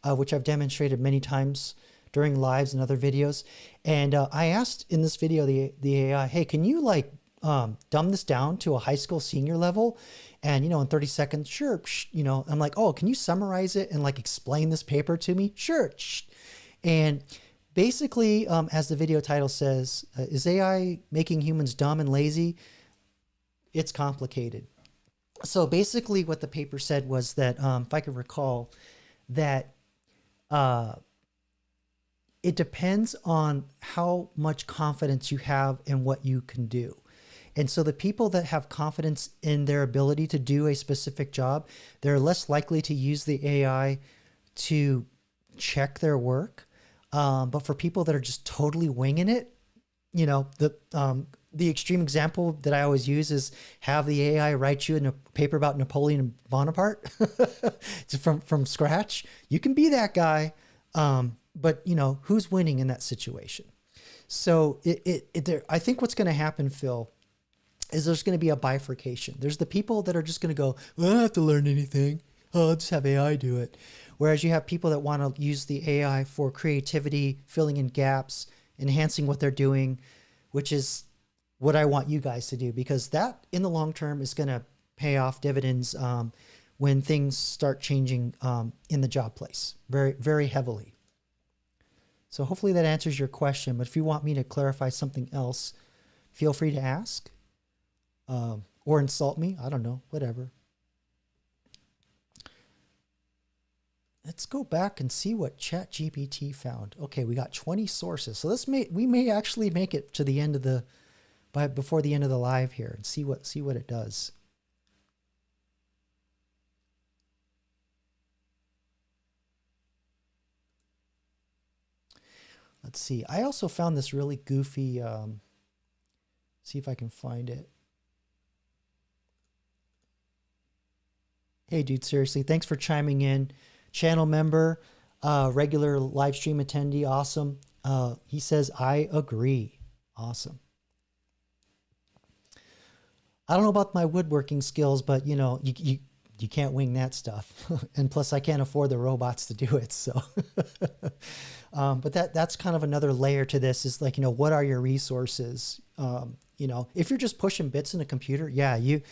which I've demonstrated many times during lives and other videos. And I asked in this video the AI, hey, can you like dumb this down to a high school senior level? And, you know, in 30 seconds, sure. You know, I'm like, oh, can you summarize it and like explain this paper to me? Sure. And basically, as the video title says, is AI making humans dumb and lazy? It's complicated. So basically what the paper said was that, if I could recall, that it depends on how much confidence you have in what you can do. And so the people that have confidence in their ability to do a specific job, they're less likely to use the AI to check their work. But for people that are just totally winging it, you know, the extreme example that I always use is have the AI write you in a paper about Napoleon Bonaparte from scratch. You can be that guy, but you know, who's winning in that situation? So I think what's going to happen, Phil, is there's going to be a bifurcation. There's the people that are just going to go, well, I don't have to learn anything. I'll just have AI do it. Whereas you have people that want to use the AI for creativity, filling in gaps, enhancing what they're doing, which is what I want you guys to do, because that in the long term is going to pay off dividends when things start changing in the job place very, very heavily. So hopefully that answers your question. But if you want me to clarify something else, feel free to ask or insult me. I don't know, whatever. Let's go back and see what ChatGPT found. Okay, we got 20 sources. So we may actually make it to the end of the before the end of the live here and see what it does. Let's see. I also found this really goofy. See if I can find it. Hey, dude, seriously, thanks for chiming in. Channel member, regular live stream attendee, awesome. He says, I agree. Awesome. I don't know about my woodworking skills, but you know, you can't wing that stuff. And plus I can't afford the robots to do it. So, but that's kind of another layer to this, is like, you know, what are your resources? You know, if you're just pushing bits in a computer, yeah, you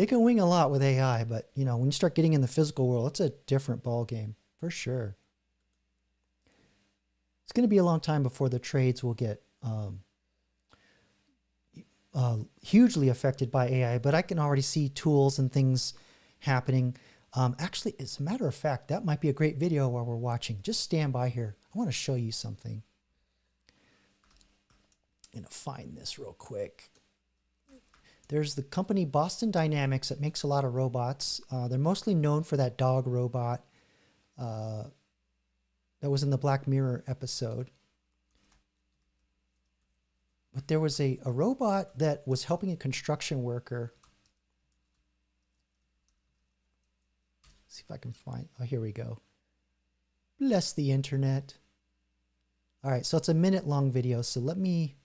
can wing a lot with AI, but you know, when you start getting in the physical world, it's a different ball game for sure. It's going to be a long time before the trades will get hugely affected by AI, but I can already see tools and things happening. Actually, as a matter of fact, that might be a great video while we're watching. Just stand by here. I want to show you something. I'm going to find this real quick. There's the company Boston Dynamics that makes a lot of robots. They're mostly known for that dog robot that was in the Black Mirror episode. But there was a robot that was helping a construction worker. Let's see if I can find, oh, here we go. Bless the internet. All right, so it's a minute-long video. So let me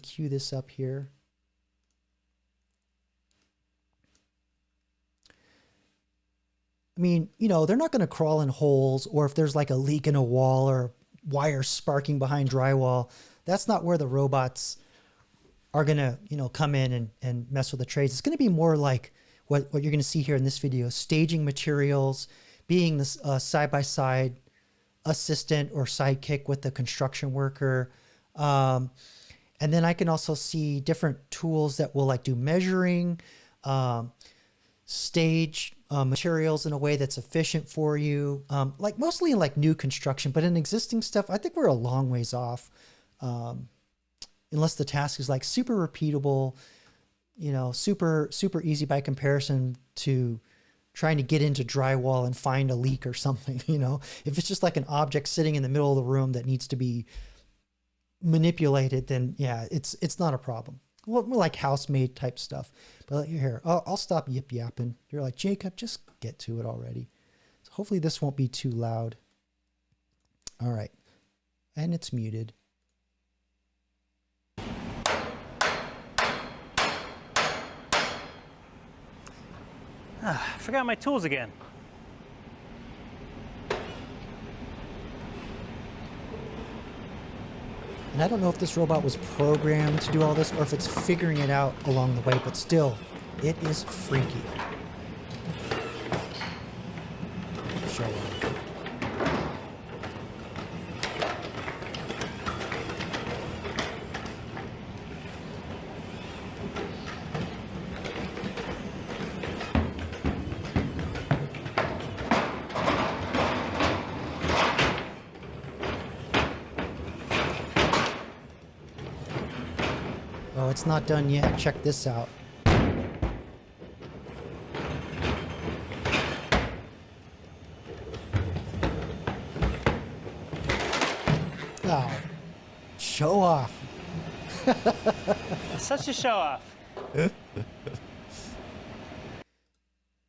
cue this up here. I mean, you know, they're not going to crawl in holes, or if there's like a leak in a wall or wire sparking behind drywall. That's not where the robots are going to, you know, come in and mess with the trades. It's going to be more like what you're going to see here in this video, staging materials, being this side-by-side assistant or sidekick with the construction worker. And then I can also see different tools that will like do measuring, stage materials in a way that's efficient for you. Like mostly in like new construction, but in existing stuff, I think we're a long ways off. unless the task is like super repeatable, you know, super easy by comparison to trying to get into drywall and find a leak or something, you know. If it's just like an object sitting in the middle of the room that needs to be manipulated, then yeah, it's not a problem. Well, more like house-made type stuff. But here, I'll stop yip-yapping. You're like, Jacob, just get to it already. So hopefully this won't be too loud. All right. And it's muted. Forgot my tools again. And I don't know if this robot was programmed to do all this or if it's figuring it out along the way, but still, it is freaky. Show off. Oh, it's not done yet. Check this out. Oh, show off. Such a show off.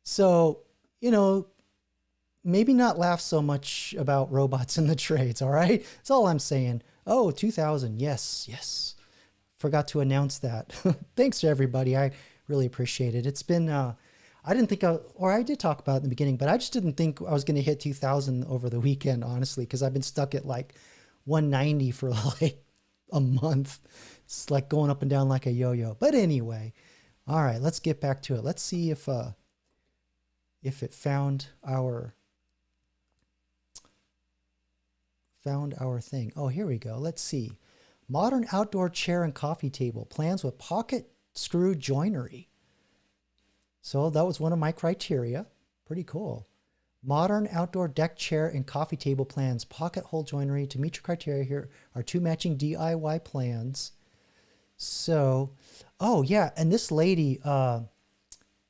So, you know, maybe not laugh so much about robots in the trades, all right? That's all I'm saying. Oh, 2000. Yes, yes. Forgot to announce that. Thanks to everybody. I really appreciate it. It's been, I didn't think, I did talk about it in the beginning, but I just didn't think I was going to hit 2000 over the weekend, honestly, because I've been stuck at like 190 for like a month. It's like going up and down like a yo-yo. But anyway, all right, let's get back to it. Let's see if it found our thing. Oh, here we go. Let's see. Modern outdoor chair and coffee table. Plans with pocket screw joinery. So that was one of my criteria. Pretty cool. Modern outdoor deck chair and coffee table plans. Pocket hole joinery. To meet your criteria, here are 2 matching DIY plans. So, oh yeah, and this lady, I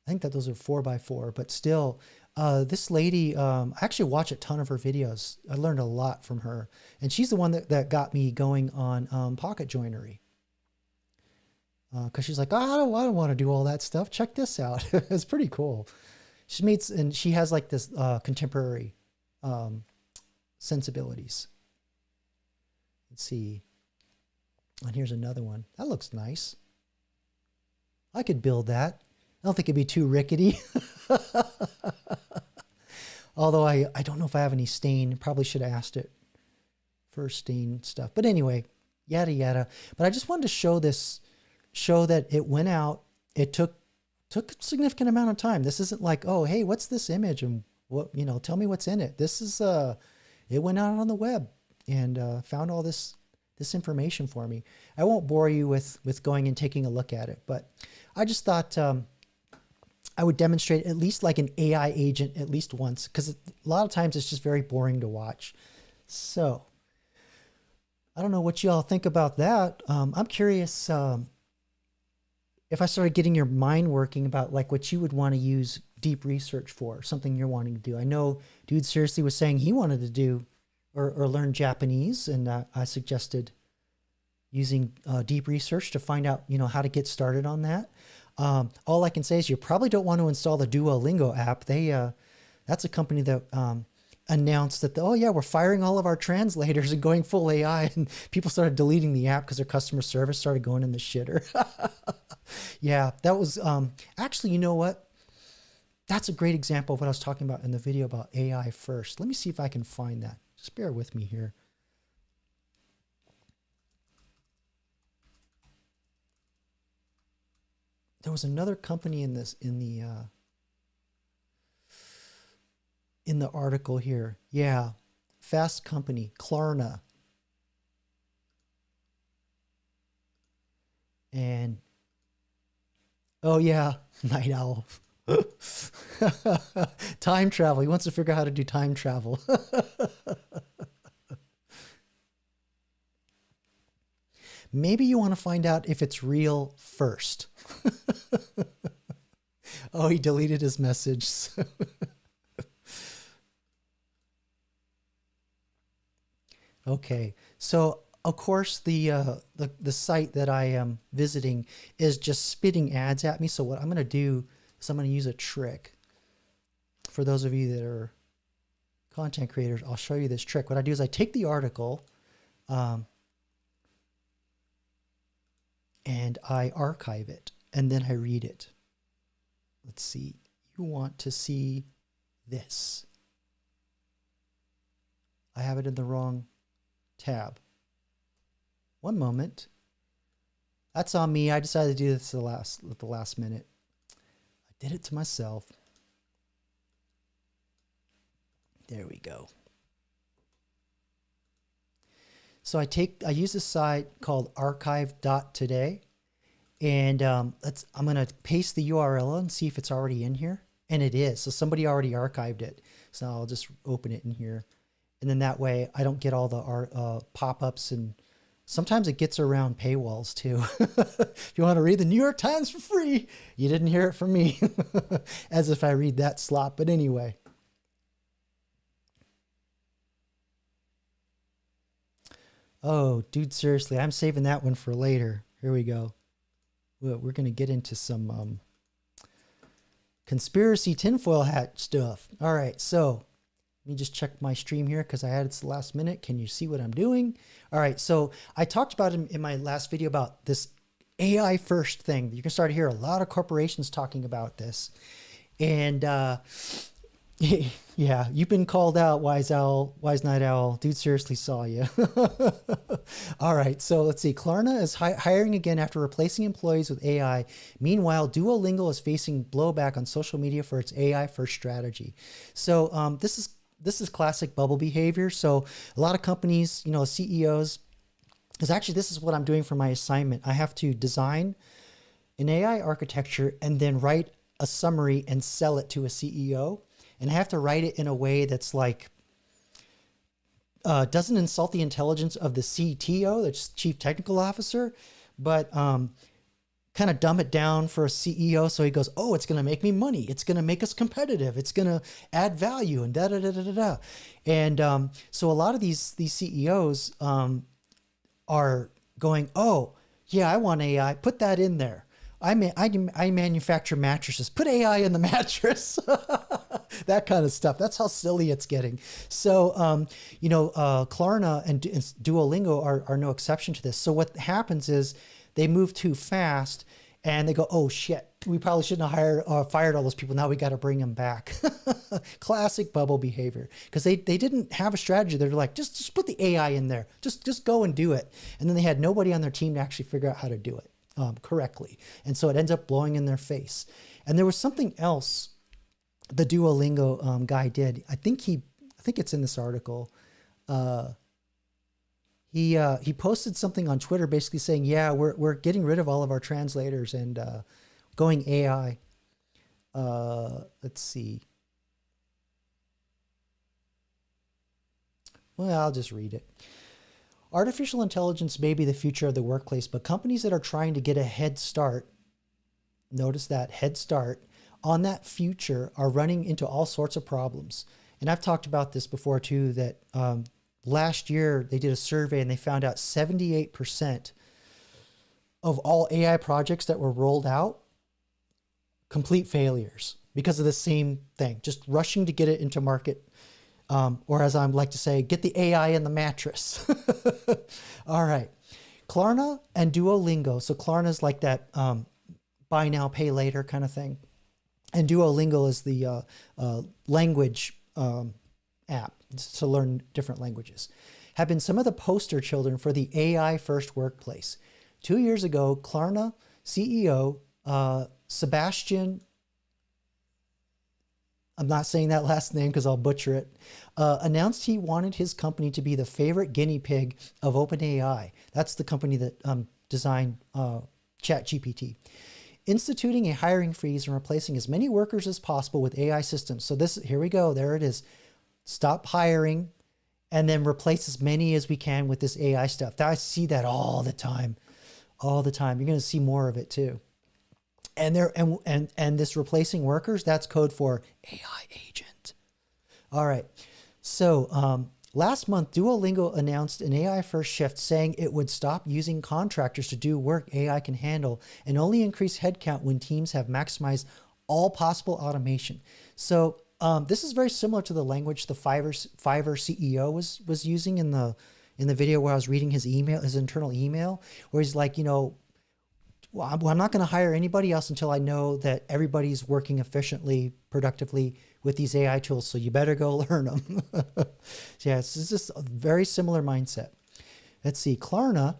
think that those are 4x4, but still, this lady, I actually watch a ton of her videos. I learned a lot from her. And she's the one that got me going on pocket joinery. Because she's like, oh, I don't want to do all that stuff. Check this out. It's pretty cool. And she has like this contemporary sensibilities. Let's see. And here's another one. That looks nice. I could build that. I don't think it'd be too rickety. Although I don't know if I have any stain. Probably should have asked it for stain stuff. But anyway, yada yada. But I just wanted to show that it went out. It took a significant amount of time. This isn't like, oh, hey, what's this image and what, you know, tell me what's in it. This is it went out on the web and found all this information for me. I won't bore you with going and taking a look at it, but I just thought I would demonstrate at least like an AI agent at least once, because a lot of times it's just very boring to watch. So I don't know what you all think about that. I'm curious if I started getting your mind working about like what you would want to use deep research for, something you're wanting to do. I know Dude Seriously was saying he wanted to do or learn Japanese, and I suggested using deep research to find out, you know, how to get started on that. All I can say is you probably don't want to install the Duolingo app. That's a company that announced that, oh yeah, we're firing all of our translators and going full AI, and people started deleting the app because their customer service started going in the shitter. Yeah, that was actually, you know what? That's a great example of what I was talking about in the video about AI first. Let me see if I can find that. Just bear with me here. There was another company in the article here. Yeah, Fast Company, Klarna. And oh yeah, Night Owl. Time travel. He wants to figure out how to do time travel. maybe you want to find out if it's real first. Oh, he deleted his message. Okay, so of course the site that I am visiting is just spitting ads at me. So what I'm going to do is I'm going to use a trick. For those of you that are content creators, I'll show you this trick. What I do is I take the article and I archive it, and then I read it. Let's see. You want to see this. I have it in the wrong tab. One moment. That's on me. I decided to do this at the last minute. I did it to myself. There we go. So I use a site called archive.today, and I'm going to paste the URL and see if it's already in here, and it is. So somebody already archived it. So I'll just open it in here, and then that way I don't get all the pop-ups, and sometimes it gets around paywalls too. If you want to read the New York Times for free, you didn't hear it from me. As if I read that slop, but anyway. Oh, dude, seriously, I'm saving that one for later. Here we go. We're going to get into some conspiracy tinfoil hat stuff. All right, so let me just check my stream here because I added it to the last minute. Can you see what I'm doing? All right, so I talked about in my last video about this AI first thing. You can start to hear a lot of corporations talking about this. And yeah, you've been called out, Wise Owl, Wise Night Owl. Dude seriously saw you. All right, so let's see. Klarna is hiring again after replacing employees with AI. Meanwhile, Duolingo is facing blowback on social media for its AI first strategy. So this is classic bubble behavior. So a lot of companies, you know, CEOs, because actually this is what I'm doing for my assignment. I have to design an AI architecture and then write a summary and sell it to a CEO. And I have to write it in a way that's like, doesn't insult the intelligence of the CTO, the Chief Technical Officer, but kind of dumb it down for a CEO. So he goes, oh, it's going to make me money. It's going to make us competitive. It's going to add value and da-da-da-da-da-da. And so a lot of these CEOs are going, oh, yeah, I want AI. Put that in there. I manufacture mattresses. Put AI in the mattress. That kind of stuff. That's how silly it's getting. So, you know, Klarna and Duolingo are no exception to this. So what happens is they move too fast and they go, oh shit, we probably shouldn't have fired all those people. Now we got to bring them back. Classic bubble behavior. Because they didn't have a strategy. They're like, just put the AI in there. Just go and do it. And then they had nobody on their team to actually figure out how to do it correctly. And so it ends up blowing in their face. And there was something else the Duolingo guy did. I think it's in this article. He posted something on Twitter basically saying, yeah, we're getting rid of all of our translators and going AI. Let's see. Well, I'll just read it. Artificial intelligence may be the future of the workplace, but companies that are trying to get a head start, notice that, head start, on that future are running into all sorts of problems. And I've talked about this before too, that last year they did a survey and they found out 78% of all AI projects that were rolled out, complete failures because of the same thing, just rushing to get it into market. Or as I like to say, get the AI in the mattress. All right. Klarna and Duolingo. So Klarna is like that buy now, pay later kind of thing. And Duolingo is the language app to learn different languages. Have been some of the poster children for the AI first workplace. 2 years ago, Klarna CEO Sebastian, I'm not saying that last name because I'll butcher it, announced he wanted his company to be the favorite guinea pig of OpenAI. That's the company that designed ChatGPT. Instituting a hiring freeze and replacing as many workers as possible with AI systems. So here we go. There it is. Stop hiring and then replace as many as we can with this AI stuff. I see that all the time. all the time. You're going to see more of it too. And there and this replacing workers, that's code for AI agent. All right. So last month, Duolingo announced an AI first shift, saying it would stop using contractors to do work AI can handle and only increase headcount when teams have maximized all possible automation. So this is very similar to the language the Fiverr CEO was using in the video where I was reading his email, his internal email, where he's like, you know, well, I'm not going to hire anybody else until I know that everybody's working efficiently, productively with these AI tools. So you better go learn them. Yeah, it's just a very similar mindset. Let's see. Klarna,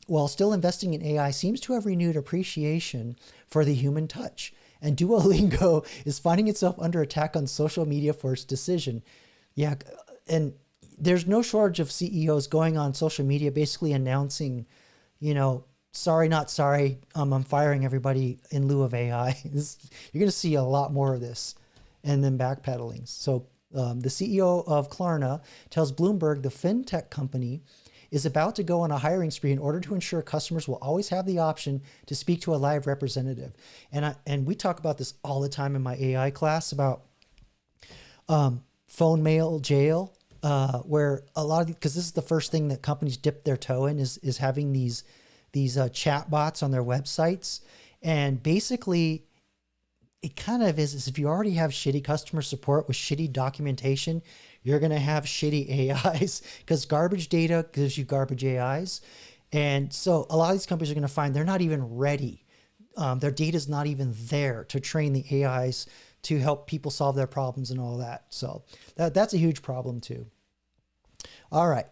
while still investing in AI, seems to have renewed appreciation for the human touch. And Duolingo is finding itself under attack on social media for its decision. Yeah, and there's no shortage of CEOs going on social media basically announcing, you know, sorry, not sorry, I'm firing everybody in lieu of AI. You're going to see a lot more of this and then backpedaling. So the CEO of Klarna tells Bloomberg the fintech company is about to go on a hiring spree in order to ensure customers will always have the option to speak to a live representative. And we talk about this all the time in my AI class about phone mail jail, where a lot of, because this is the first thing that companies dip their toe in is having these chat bots on their websites. And basically it kind of is if you already have shitty customer support with shitty documentation, you're going to have shitty AIs because garbage data gives you garbage AIs. And so a lot of these companies are going to find they're not even ready. Their data is not even there to train the AIs to help people solve their problems and all that. So that's a huge problem too. All right.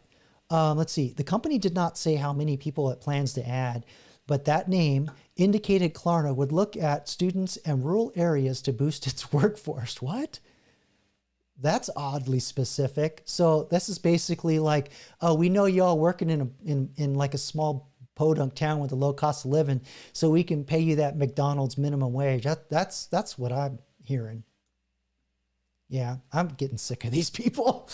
Let's see. The company did not say how many people it plans to add, but that name indicated Klarna would look at students and rural areas to boost its workforce. What? That's oddly specific. So this is basically like, oh, we know y'all working in like a small podunk town with a low cost of living, so we can pay you that McDonald's minimum wage. That's what I'm hearing. Yeah, I'm getting sick of these people.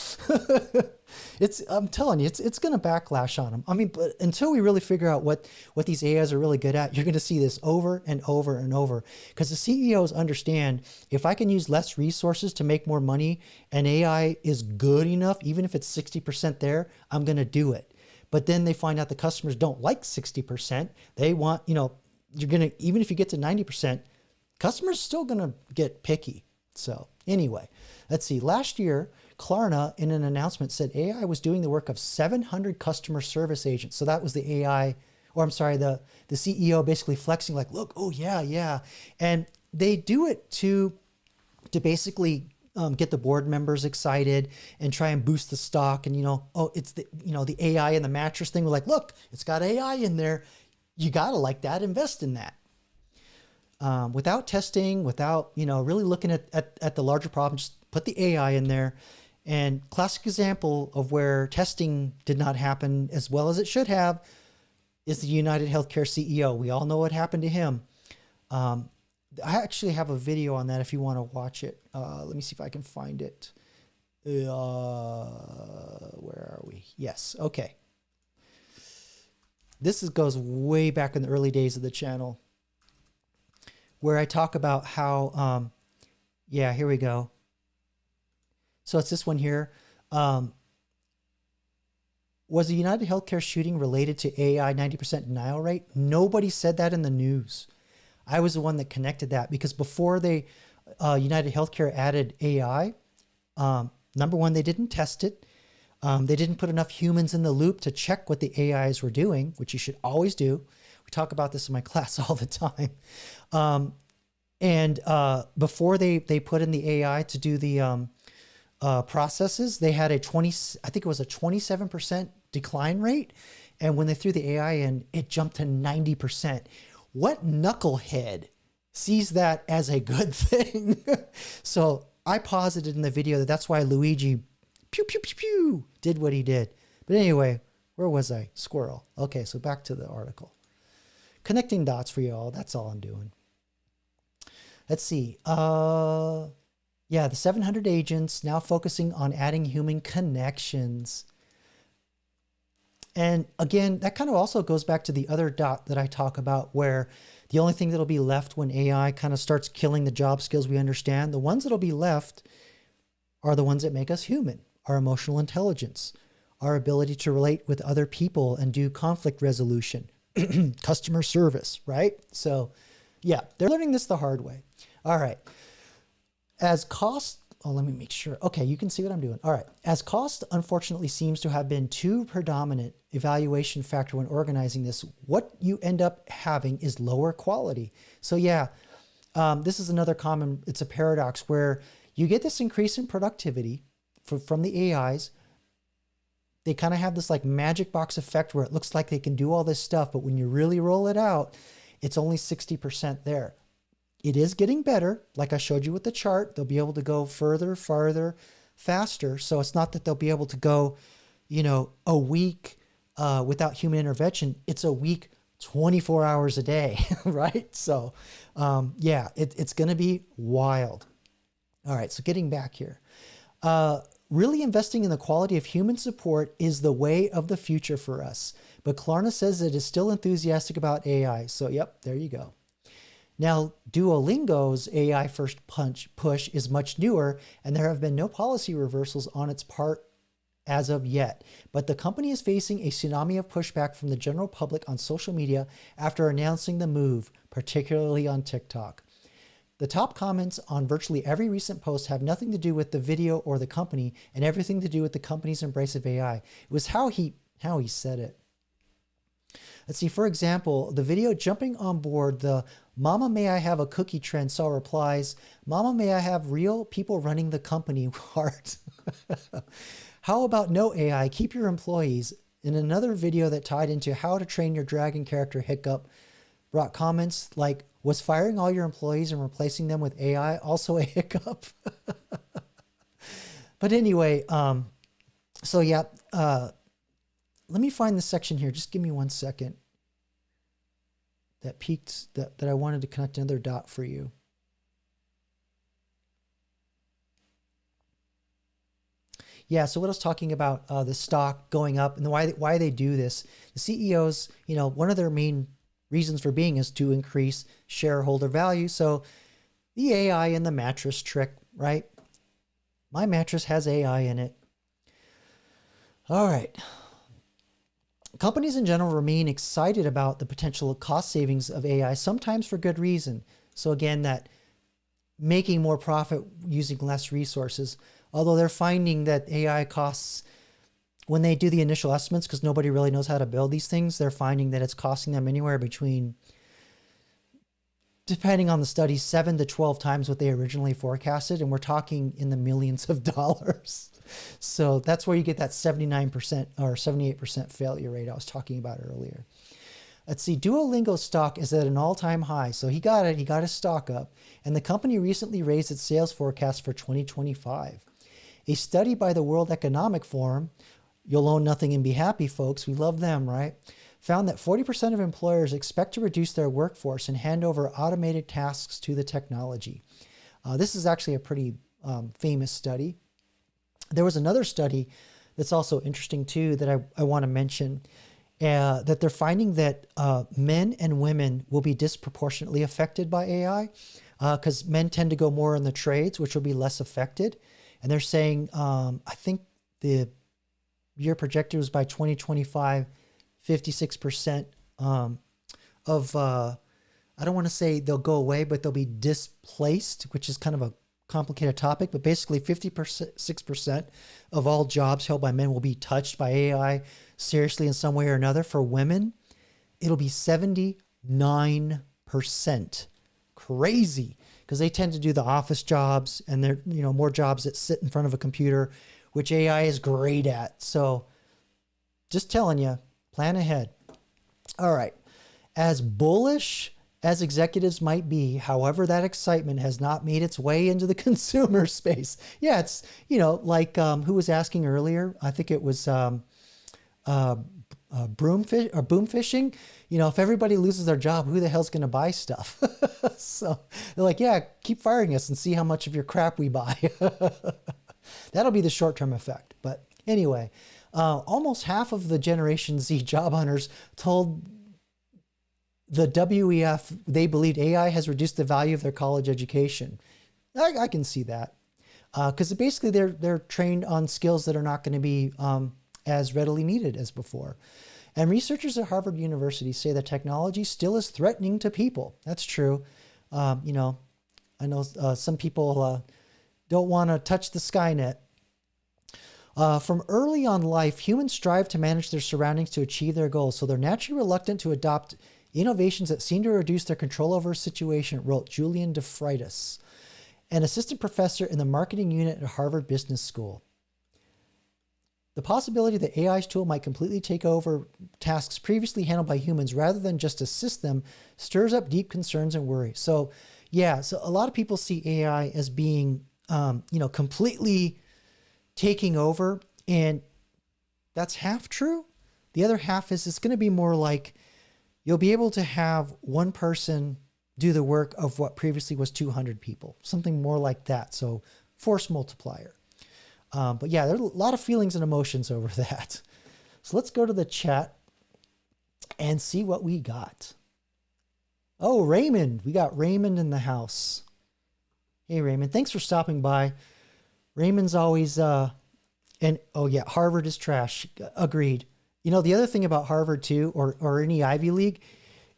I'm telling you, it's going to backlash on them. I mean, but until we really figure out what these AIs are really good at, you're going to see this over and over and over, because the CEOs understand if I can use less resources to make more money and AI is good enough, even if it's 60% there, I'm going to do it. But then they find out the customers don't like 60%. They want, you know, you're going to, even if you get to 90%, customers are still going to get picky. So anyway, let's see. Last year, Klarna in an announcement said AI was doing the work of 700 customer service agents. So that was the AI, or I'm sorry, the CEO basically flexing like, look, oh yeah. And they do it to basically get the board members excited and try and boost the stock. And, you know, oh, it's the, you know, the AI and the mattress thing. We're like, look, it's got AI in there. You got to like that, invest in that. Without testing, without, you know, really looking at the larger problem, just put the AI in there. And classic example of where testing did not happen as well as it should have is the United Healthcare CEO. We all know what happened to him. I actually have a video on that if you want to watch it. Let me see if I can find it. Where are we? Yes. Okay. This goes way back in the early days of the channel, where I talk about how, yeah, here we go. So it's this one here. Was the United Healthcare shooting related to AI 90% denial rate? Nobody said that in the news. I was the one that connected that, because before they, United Healthcare added AI, number one, they didn't test it. They didn't put enough humans in the loop to check what the AIs were doing, which you should always do. We talk about this in my class all the time. Before they put in the AI to do the processes, they had I think it was a 27% decline rate. And when they threw the AI in, it jumped to 90%. What knucklehead sees that as a good thing? So I posited in the video that that's why Luigi pew, pew, pew, pew, did what he did. But anyway, where was I? Squirrel. Okay, so back to the article. Connecting dots for you all. That's all I'm doing. Let's see. Yeah, the 700 agents now focusing on adding human connections. And again, that kind of also goes back to the other dot that I talk about, where the only thing that'll be left when AI kind of starts killing the job skills we understand, the ones that'll be left are the ones that make us human, our emotional intelligence, our ability to relate with other people and do conflict resolution, customer service, right? So yeah, they're learning this the hard way. All right. As cost, oh, let me make sure. Okay, you can see what I'm doing. All right. As cost, unfortunately, seems to have been too predominant evaluation factor when organizing this, what you end up having is lower quality. So yeah, this is another common, it's a paradox where you get this increase in productivity from the AIs. They kind of have this like magic box effect where it looks like they can do all this stuff, but when you really roll it out, it's only 60% there. It is getting better. Like I showed you with the chart, they'll be able to go further, farther, faster. So it's not that they'll be able to go, you know, a week without human intervention. It's a week, 24 hours a day, right? So yeah, it's going to be wild. All right, so getting back here. Really investing in the quality of human support is the way of the future for us. But Klarna says it is still enthusiastic about AI. So yep, there you go. Now, Duolingo's AI first push is much newer, and there have been no policy reversals on its part as of yet. But the company is facing a tsunami of pushback from the general public on social media after announcing the move, particularly on TikTok. The top comments on virtually every recent post have nothing to do with the video or the company and everything to do with the company's embrace of AI. It was how he said it. Let's see, for example, the video jumping on board the "Mama, may I have a cookie" trend saw replies, "Mama, may I have real people running the company" heart. "How about no AI? Keep your employees." In another video that tied into how to train your dragon character hiccup brought comments like, "Was firing all your employees and replacing them with AI also a hiccup?" But anyway, so yeah, let me find the section here. Just give me 1 second. That peaked, that I wanted to connect another dot for you. Yeah, so what I was talking about, the stock going up and why they do this. The CEOs, you know, one of their main reasons for being is to increase shareholder value. So the AI and the mattress trick, right? My mattress has AI in it. All right. Companies in general remain excited about the potential cost savings of AI, sometimes for good reason. So again, that making more profit using less resources, although they're finding that AI costs, when they do the initial estimates, because nobody really knows how to build these things, they're finding that it's costing them anywhere between, depending on the study, 7 to 12 times what they originally forecasted. And we're talking in the millions of dollars. So that's where you get that 79% or 78% failure rate I was talking about earlier. Let's see, Duolingo stock is at an all-time high. So he got his stock up. And the company recently raised its sales forecast for 2025. A study by the World Economic Forum, you'll own nothing and be happy, folks, we love them, right? Found that 40% of employers expect to reduce their workforce and hand over automated tasks to the technology. This is actually a pretty famous study. There was another study that's also interesting too that I want to mention, that they're finding that men and women will be disproportionately affected by AI because men tend to go more in the trades, which will be less affected. And they're saying, I think the year projected was by 2025, 56% of, I don't want to say they'll go away, but they'll be displaced, which is kind of a complicated topic, but basically 56% of all jobs held by men will be touched by AI seriously in some way or another. For women, it'll be 79%. Crazy, because they tend to do the office jobs and they're, you know, more jobs that sit in front of a computer, which AI is great at. So just telling you, plan ahead. All right. As bullish as executives might be, however, that excitement has not made its way into the consumer space. Yeah, it's, you know, like who was asking earlier? I think it was boom fishing. You know, if everybody loses their job, who the hell's going to buy stuff? So they're like, yeah, keep firing us and see how much of your crap we buy. That'll be the short-term effect. But anyway, Almost half of the Generation Z job hunters told the WEF they believed AI has reduced the value of their college education. I can see that because basically they're trained on skills that are not going to be as readily needed as before. And researchers at Harvard University say that technology still is threatening to people. That's true. You know, I know some people don't want to touch the Skynet. From early on life, humans strive to manage their surroundings to achieve their goals, so they're naturally reluctant to adopt innovations that seem to reduce their control over a situation, wrote Julian DeFreitas, an assistant professor in the marketing unit at Harvard Business School. The possibility that AI's tool might completely take over tasks previously handled by humans rather than just assist them stirs up deep concerns and worry. So yeah, so a lot of people see AI as being, you know, completely taking over, and that's half true. The other half is it's going to be more like you'll be able to have one person do the work of what previously was 200 people, something more like that. So force multiplier. But yeah, there are a lot of feelings and emotions over that. So let's go to the chat and see what we got. Oh, Raymond. We got Raymond in the house. Hey, Raymond. Thanks for stopping by. Raymond's always, and oh yeah, Harvard is trash. Agreed. You know, the other thing about Harvard too, or any Ivy League,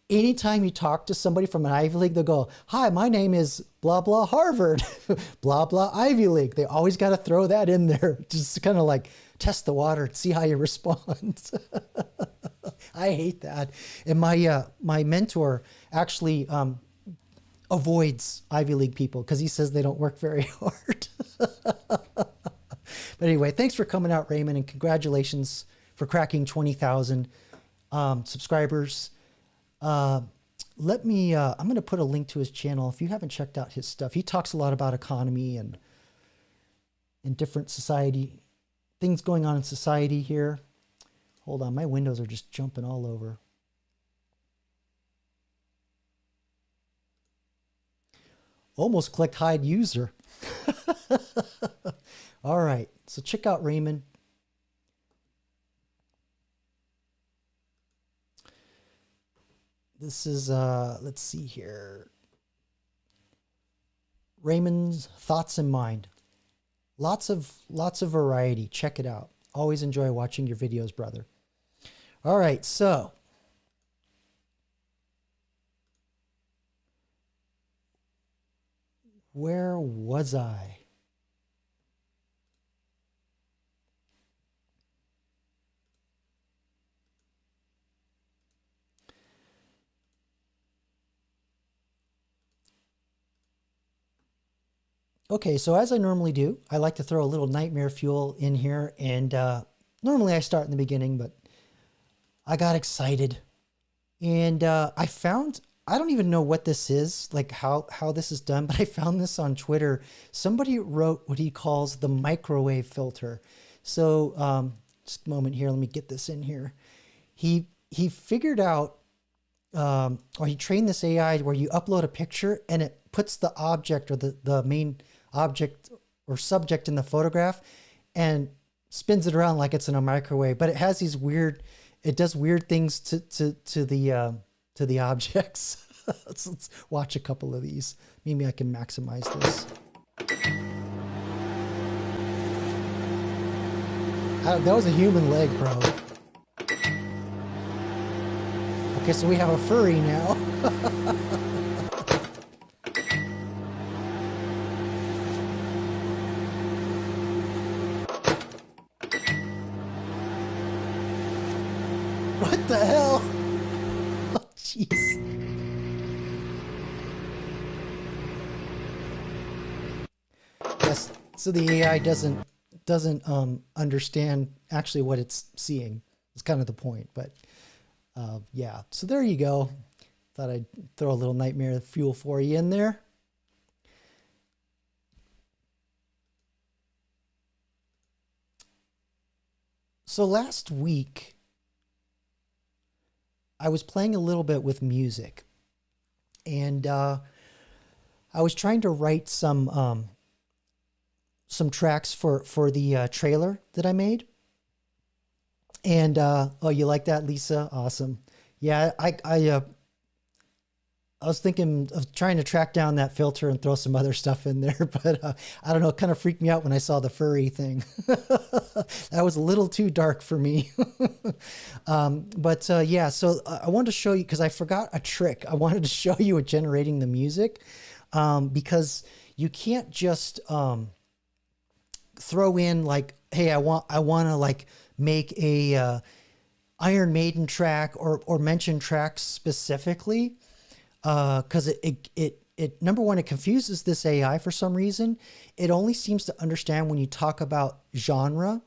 anytime you talk to somebody from an Ivy League, they'll go, hi, my name is blah, blah, Harvard, blah, blah, Ivy League. They always got to throw that in there, just to kind of like test the water and see how you respond. I hate that. And my mentor actually avoids Ivy League people because he says they don't work very hard. But anyway, thanks for coming out, Raymond, and congratulations for cracking 20,000 subscribers. I'm going to put a link to his channel. If you haven't checked out his stuff, he talks a lot about economy and different society, things going on in society here. Hold on. My windows are just jumping all over. Almost clicked hide user. All right. So check out Raymond. This is, let's see here. Raymond's Thoughts in Mind. Lots of variety. Check it out. Always enjoy watching your videos, brother. All right, so. Where was I? Okay, so as I normally do, I like to throw a little nightmare fuel in here, and normally I start in the beginning, but I got excited, and I found, I don't even know what this is, like how this is done, but I found this on Twitter. Somebody wrote what he calls the microwave filter. So just a moment here, let me get this in here. He figured out, or he trained this AI where you upload a picture and it puts the object or the main object or subject in the photograph and spins it around like it's in a microwave, but it has these weird, it does weird things to the objects. Let's watch a couple of these. Maybe I can maximize this. That was a human leg, bro. Okay, so we have a furry now. What the hell? Oh, jeez. Yes, so the AI doesn't understand actually what it's seeing. It's kind of the point, but yeah. So there you go. Thought I'd throw a little nightmare fuel for you in there. So last week, I was playing a little bit with music, and I was trying to write some tracks for the trailer that I made. And oh, you like that, Lisa? Awesome. Yeah, I was thinking of trying to track down that filter and throw some other stuff in there, but I don't know, it kind of freaked me out when I saw the furry thing. That was a little too dark for me. Yeah, so I wanted to show you, because I forgot a trick. I wanted to show you with generating the music, because you can't just throw in like, hey, I want to like make a Iron Maiden track or mention tracks specifically. Because it number one, it confuses this AI for some reason. It only seems to understand when you talk about genre.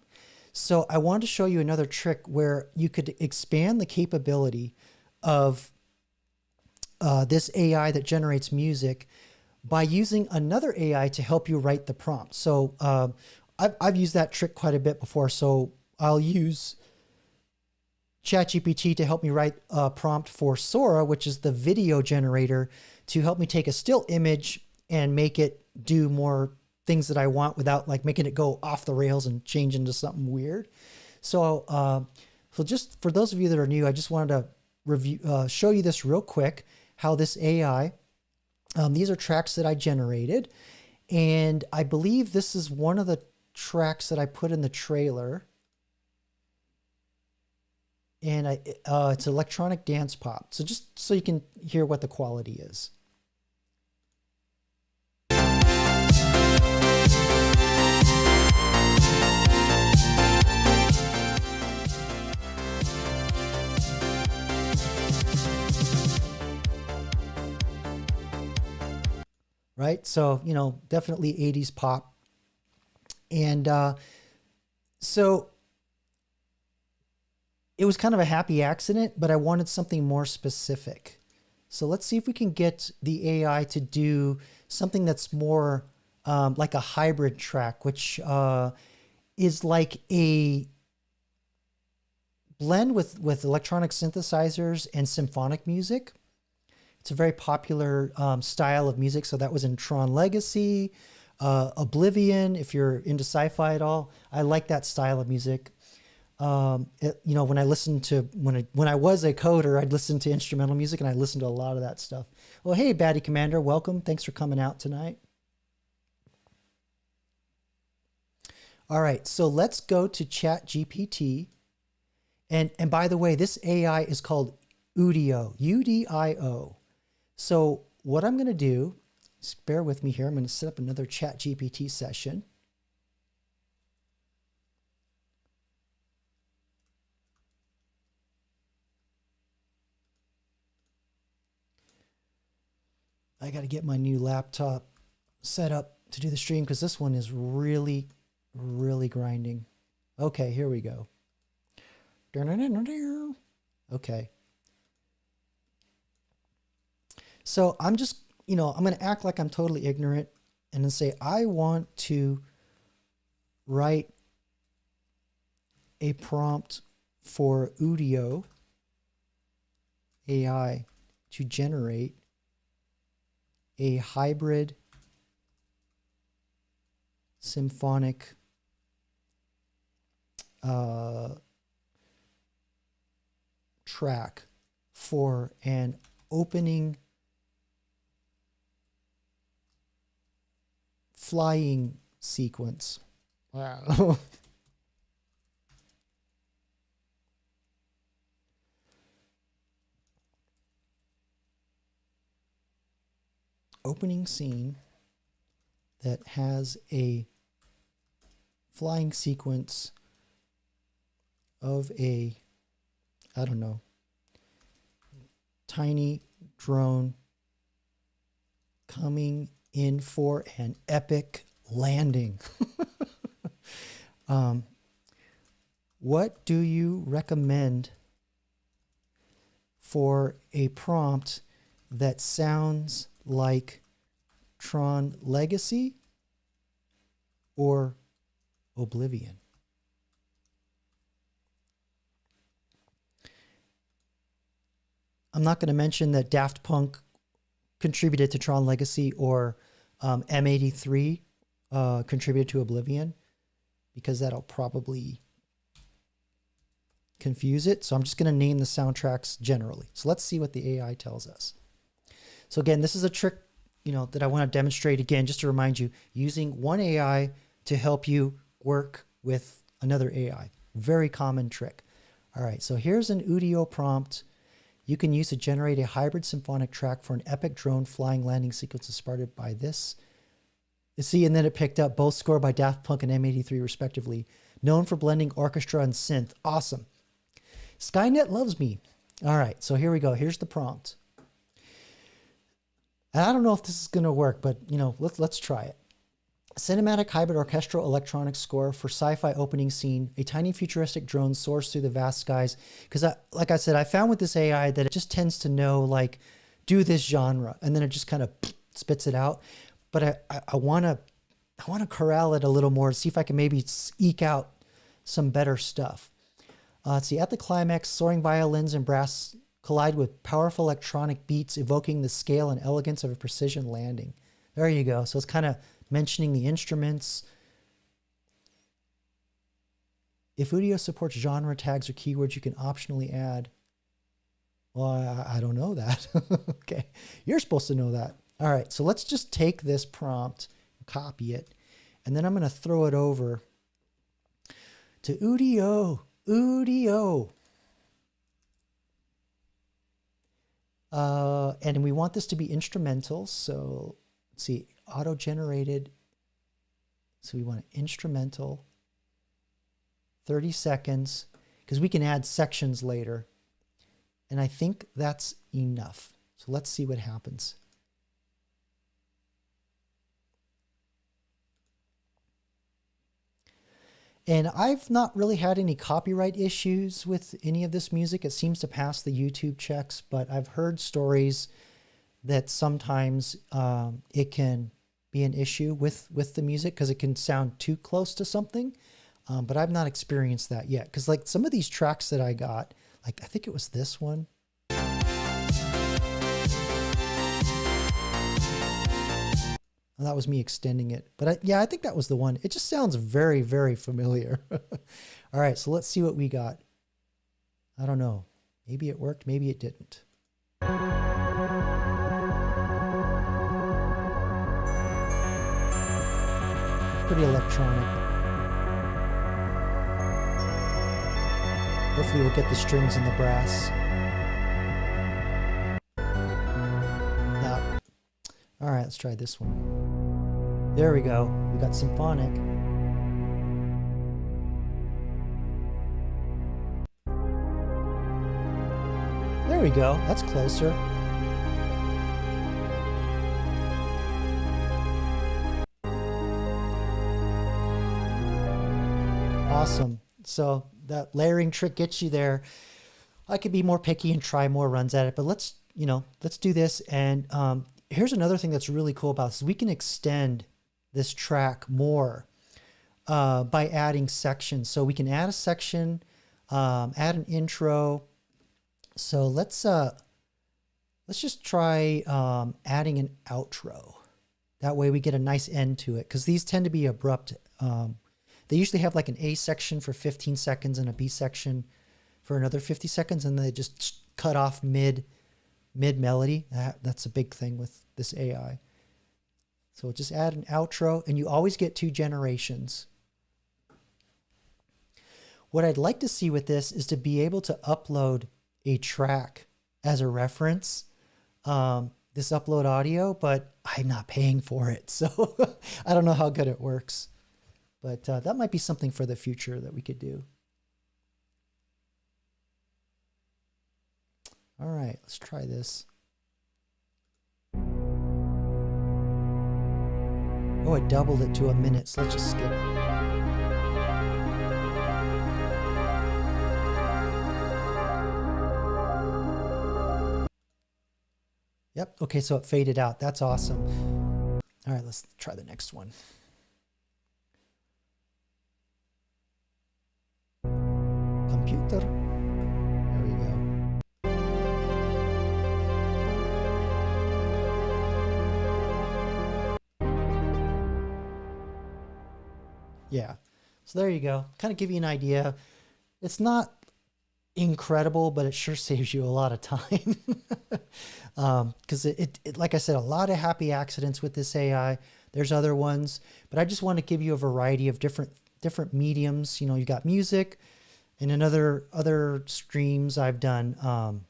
So I wanted to show you another trick where you could expand the capability of this AI that generates music by using another AI to help you write the prompt. So I've used that trick quite a bit before. So I'll use ChatGPT to help me write a prompt for Sora, which is the video generator, to help me take a still image and make it do more things that I want without like making it go off the rails and change into something weird. So, so just for those of you that are new, I just wanted to show you this real quick, how this AI, these are tracks that I generated. And I believe this is one of the tracks that I put in the trailer. And it's electronic dance pop. So just so you can hear what the quality is. Right? So, you know, definitely 80s pop. And so it was kind of a happy accident, but I wanted something more specific. So let's see if we can get the AI to do something that's more like a hybrid track, which is like a blend with electronic synthesizers and symphonic music. It's a very popular style of music. So that was in Tron Legacy, Oblivion, if you're into sci-fi at all. I like that style of music. You know, when I listened to, when I was a coder, I'd listen to instrumental music, and I listened to a lot of that stuff. Well, hey, Batty Commander, welcome. Thanks for coming out tonight. All right, so let's go to ChatGPT. And by the way, this AI is called Udio, U-D-I-O. So what I'm going to do, just bear with me here. I'm going to set up another ChatGPT session. I got to get my new laptop set up to do the stream because this one is really, really grinding. Okay, here we go. Okay. So I'm just, you know, I'm going to act like I'm totally ignorant and then say, I want to write a prompt for Udio AI to generate a hybrid symphonic track for an opening flying sequence. Wow. Opening scene that has a flying sequence of a, I don't know, tiny drone coming in for an epic landing. What do you recommend for a prompt that sounds like Tron Legacy or Oblivion? I'm not going to mention that Daft Punk contributed to Tron Legacy or M83 contributed to Oblivion, because that'll probably confuse it. So I'm just going to name the soundtracks generally. So let's see what the AI tells us. So again, this is a trick, that I want to demonstrate again, just to remind you, using one AI to help you work with another AI. Very common trick. All right, so here's an audio prompt you can use to generate a hybrid symphonic track for an epic drone flying landing sequence inspired by this. You see, and then it picked up both scored by Daft Punk and M83 respectively. Known for blending orchestra and synth. Awesome. Skynet loves me. All right, so here we go. Here's the prompt. And I don't know if this is going to work, but let's try it. Cinematic hybrid orchestral electronic score for sci-fi opening scene. A tiny futuristic drone soars through the vast skies. Because like I said, I found with this AI that it just tends to know, like, do this genre, and then it just kind of spits it out. But I want to corral it a little more, see if I can maybe eke out some better stuff. Let's see. At the climax, soaring violins and brass collide with powerful electronic beats, evoking the scale and elegance of a precision landing. There you go. So it's kind of mentioning the instruments. If audio supports genre tags or keywords, you can optionally add. Well, I don't know that. Okay. You're supposed to know that. All right. So let's just take this prompt, copy it, and then I'm going to throw it over to audio. And we want this to be instrumental. So let's see, auto-generated. So we want instrumental, 30 seconds, because we can add sections later. And I think that's enough. So let's see what happens. And I've not really had any copyright issues with any of this music. It seems to pass the YouTube checks, but I've heard stories that sometimes it can be an issue with the music because it can sound too close to something. But I've not experienced that yet. Because like some of these tracks that I got, like I think it was this one. Well, that was me extending it. But yeah, I think that was the one. It just sounds very, very familiar. All right, so let's see what we got. I don't know. Maybe it worked, maybe it didn't. Pretty electronic. Hopefully we'll get the strings and the brass. Now, all right, let's try this one. There we go. We got symphonic. There we go. That's closer. Awesome. So that layering trick gets you there. I could be more picky and try more runs at it, but let's do this. And here's another thing that's really cool about this. We can extend this track more by adding sections. So we can add a section, add an intro. So let's just try adding an outro. That way we get a nice end to it, because these tend to be abrupt. They usually have like an A section for 15 seconds and a B section for another 50 seconds, and they just cut off mid melody. That's a big thing with this AI. So just add an outro, and you always get 2 generations. What I'd like to see with this is to be able to upload a track as a reference, this upload audio, but I'm not paying for it. So I don't know how good it works, but that might be something for the future that we could do. All right, let's try this. Oh, it doubled it to a minute, so let's just skip it. Yep, okay, so it faded out. That's awesome. All right, let's try the next one. Computer. There we go. Yeah, so there you go. Kind of give you an idea. It's not incredible, but it sure saves you a lot of time. Because like I said, a lot of happy accidents with this AI. There's other ones, but I just want to give you a variety of different mediums. You know, you got music, and in other streams I've done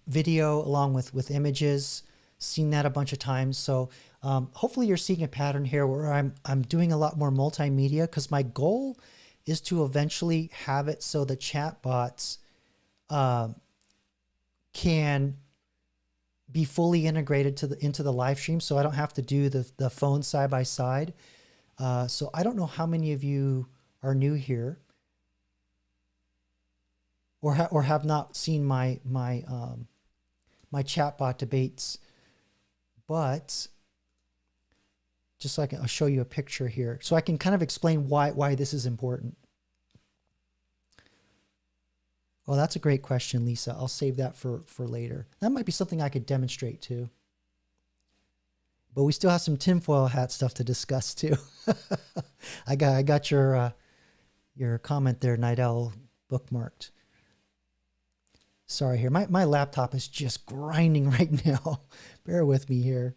video along with images. Seen that a bunch of times. So hopefully you're seeing a pattern here where I'm doing a lot more multimedia, because my goal is to eventually have it so the chatbots can be fully integrated into the live stream, so I don't have to do the phone side by side. So I don't know how many of you are new here or have not seen my chatbot debates, but just so I'll show you a picture here, so I can kind of explain why this is important. Well, that's a great question, Lisa. I'll save that for later. That might be something I could demonstrate too. But we still have some tinfoil hat stuff to discuss too. I got your comment there, Nidell, bookmarked. Sorry here. My laptop is just grinding right now. Bear with me here.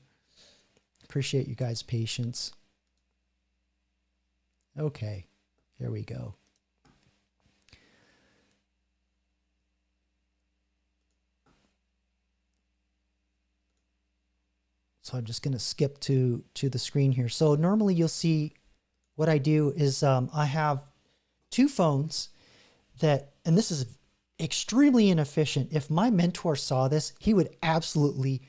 Appreciate you guys' patience. Okay, here we go. So I'm just going to skip to the screen here. So normally you'll see what I do is I have two phones that, and this is extremely inefficient. If my mentor saw this, he would absolutely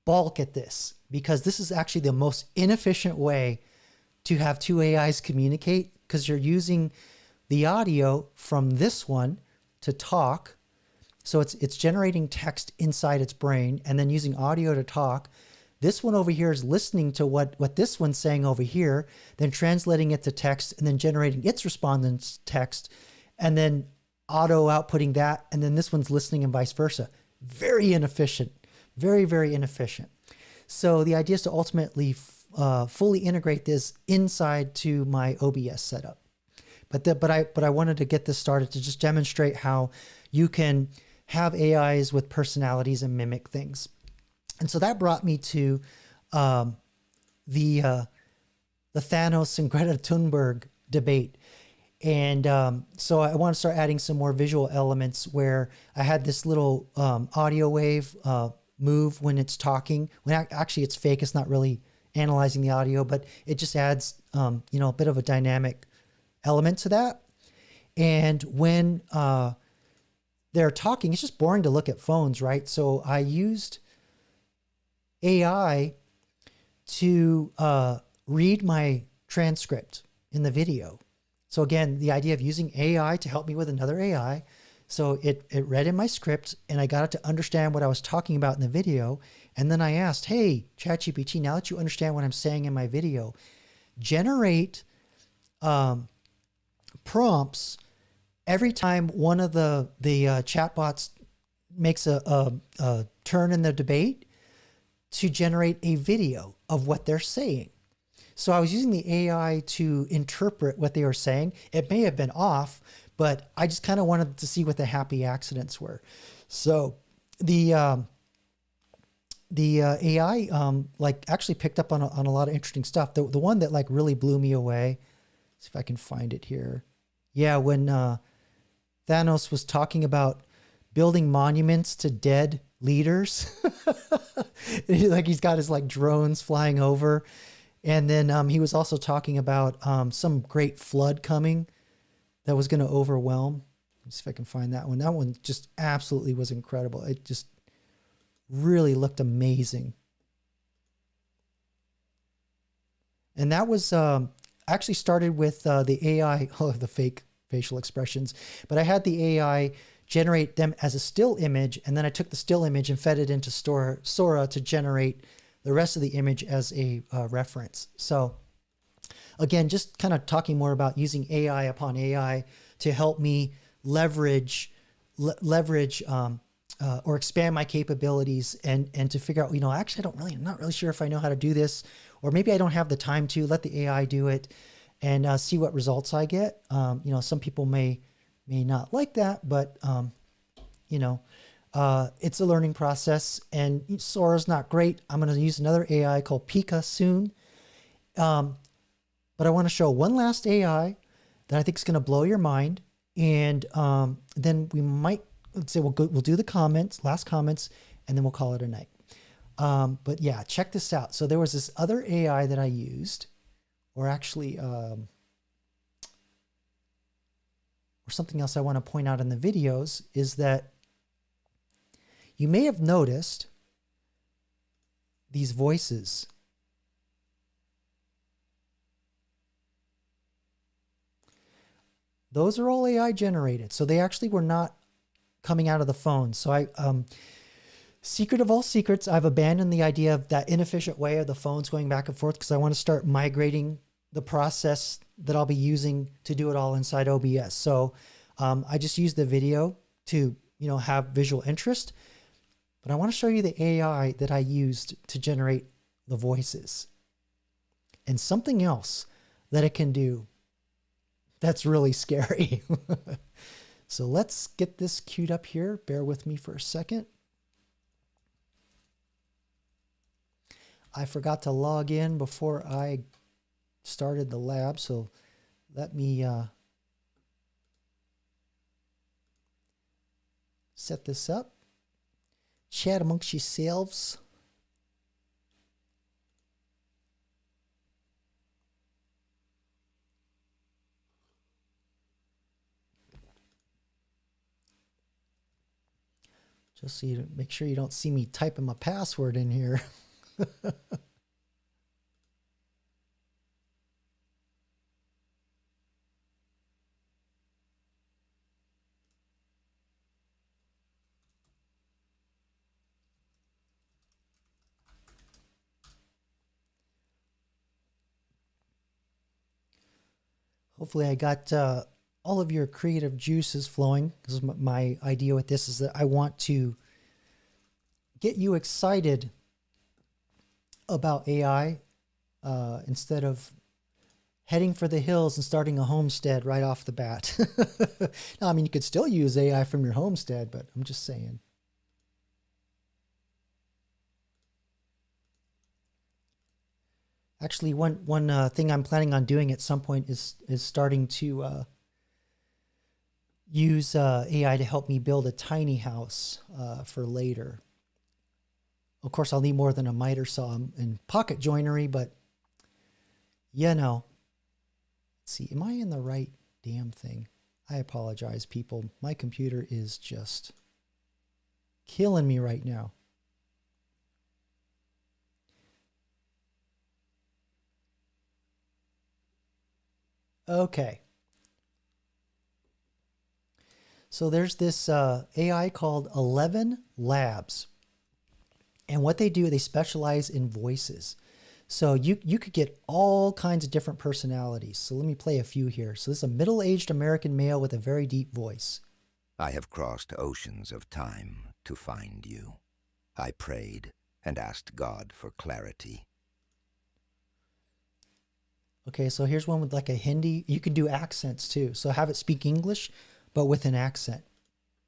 balk at this, because this is actually the most inefficient way to have two AIs communicate, because you're using the audio from this one to talk. So it's generating text inside its brain and then using audio to talk. This one over here is listening to what this one's saying over here, then translating it to text and then generating its respondent's text, and then auto outputting that. And then this one's listening and vice versa. Very inefficient, very, very inefficient. So the idea is to ultimately fully integrate this inside to my OBS setup. But I wanted to get this started to just demonstrate how you can have AIs with personalities and mimic things. And so that brought me to the Thanos and Greta Thunberg debate. And so I want to start adding some more visual elements where I had this little audio wave move when it's talking, when actually it's fake. It's not really analyzing the audio, but it just adds a bit of a dynamic element to that. And when they're talking, it's just boring to look at phones, right? So I used AI to read my transcript in the video. So again, the idea of using AI to help me with another AI. So it read in my script and I got it to understand what I was talking about in the video. And then I asked, hey, ChatGPT, now that you understand what I'm saying in my video, generate prompts every time one of the chatbots makes a turn in the debate to generate a video of what they're saying. So I was using the AI to interpret what they were saying. It may have been off, but I just kind of wanted to see what the happy accidents were. So the AI actually picked up on a lot of interesting stuff. The one that really blew me away. Let's see if I can find it here. Yeah, when Thanos was talking about building monuments to dead leaders, he's got his drones flying over, and then he was also talking about some great flood coming that was going to overwhelm. Let's see if I can find that one. That one just absolutely was incredible. It just really looked amazing. And that was actually started with the AI, the fake facial expressions, but I had the AI generate them as a still image, and then I took the still image and fed it into Sora to generate the rest of the image as a reference. So again, just kind of talking more about using AI upon AI to help me leverage or expand my capabilities and to figure out, actually I'm not really sure if I know how to do this, or maybe I don't have the time to let the AI do it and see what results I get. Some people may may not like that, but you know, it's a learning process, and Sora's not great. I'm going to use another AI called Pika soon. But I want to show one last AI that I think is going to blow your mind. And then we might, let's say we'll do the comments, last comments, and then we'll call it a night. But yeah, check this out. So there was this other AI that I used, or actually, or something else I want to point out in the videos is that you may have noticed these voices. Those are all AI generated. So they actually were not coming out of the phone. So secret of all secrets, I've abandoned the idea of that inefficient way of the phones going back and forth, because I want to start migrating the process that I'll be using to do it all inside OBS. So I just use the video to, have visual interest, but I want to show you the AI that I used to generate the voices, and something else that it can do that's really scary. So let's get this queued up here. Bear with me for a second. I forgot to log in before I started the lab, so let me set this up. Chat amongst yourselves. Just so you make sure you don't see me typing my password in here. Hopefully I got all of your creative juices flowing, because my idea with this is that I want to get you excited about AI instead of heading for the hills and starting a homestead right off the bat. Now, I mean, you could still use AI from your homestead, but I'm just saying. Actually, one thing I'm planning on doing at some point is starting to use AI to help me build a tiny house for later. Of course, I'll need more than a miter saw and pocket joinery, but let's see, am I in the right damn thing? I apologize, people. My computer is just killing me right now. Okay. So there's this AI called 11 Labs. And what they do, they specialize in voices. So you could get all kinds of different personalities. So let me play a few here. So this is a middle-aged American male with a very deep voice. I have crossed oceans of time to find you. I prayed and asked God for clarity. Okay, so here's one with like a Hindi. You can do accents too. So have it speak English, but with an accent.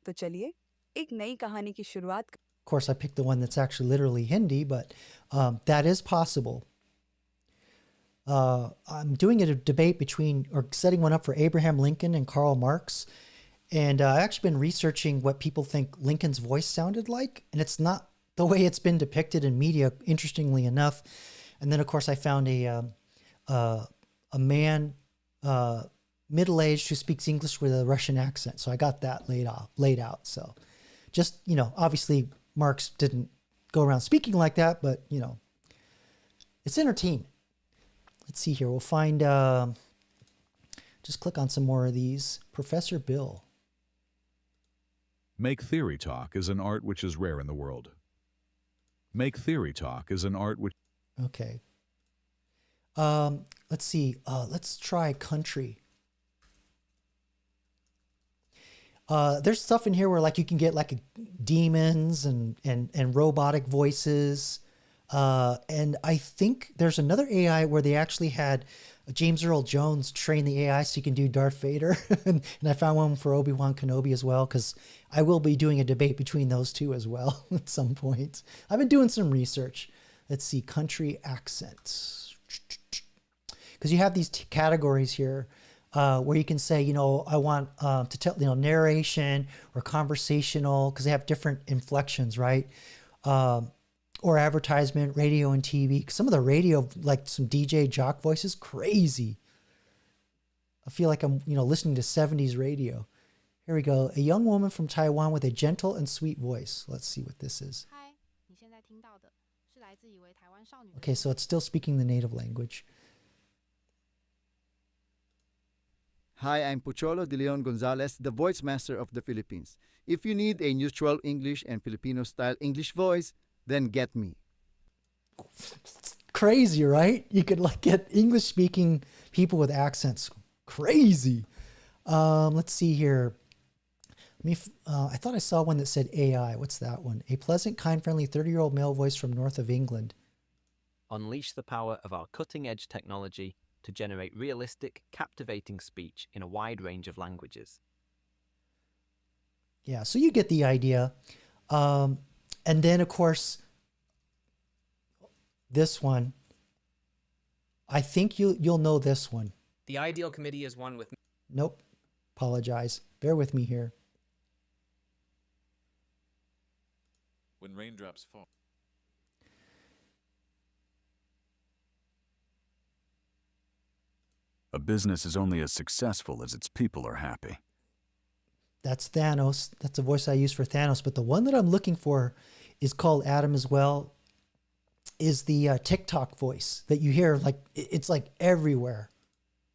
तो चलिए एक नई कहानी की शुरुआत. Of course, I picked the one that's actually literally Hindi, but that is possible. I'm doing a debate between, or setting one up for Abraham Lincoln and Karl Marx. And I've actually been researching what people think Lincoln's voice sounded like. And it's not the way it's been depicted in media, interestingly enough. And then, of course, I found a man, middle-aged, who speaks English with a Russian accent. So I got that laid out. So just, obviously Marx didn't go around speaking like that, but, it's entertainment. Let's see here. We'll find, just click on some more of these. Professor Bill. Make theory talk is an art which is rare in the world. Make theory talk is an art which... Okay. Let's see. Let's try country. There's stuff in here where like you can get like demons and robotic voices. And I think there's another AI where they actually had James Earl Jones train the AI so you can do Darth Vader. And I found one for Obi-Wan Kenobi as well, because I will be doing a debate between those two as well at some point. I've been doing some research. Let's see, country accents. Because you have these categories here where you can say, I want to tell, narration or conversational, because they have different inflections, right? Or advertisement, radio and TV. Some of the radio, like some DJ jock voices, crazy. I feel like I'm, listening to 70s radio. Here we go. A young woman from Taiwan with a gentle and sweet voice. Let's see what this is. Okay, so it's still speaking the native language. Hi, I'm Pocholo de Leon Gonzalez, the voice master of the Philippines. If you need a neutral English and Filipino-style English voice, then get me. Crazy, right? You could get English-speaking people with accents. Crazy. Let's see here. I thought I saw one that said AI. What's that one? A pleasant, kind, friendly 30-year-old male voice from north of England. Unleash the power of our cutting-edge technology to generate realistic, captivating speech in a wide range of languages. Yeah, so you get the idea. And then, of course, this one. I think you'll know this one. The ideal committee is one with... Nope. Apologize. Bear with me here. When raindrops fall. A business is only as successful as its people are happy. That's Thanos. That's a voice I use for Thanos. But the one that I'm looking for is called Adam as well, is the TikTok voice that you hear. It's everywhere.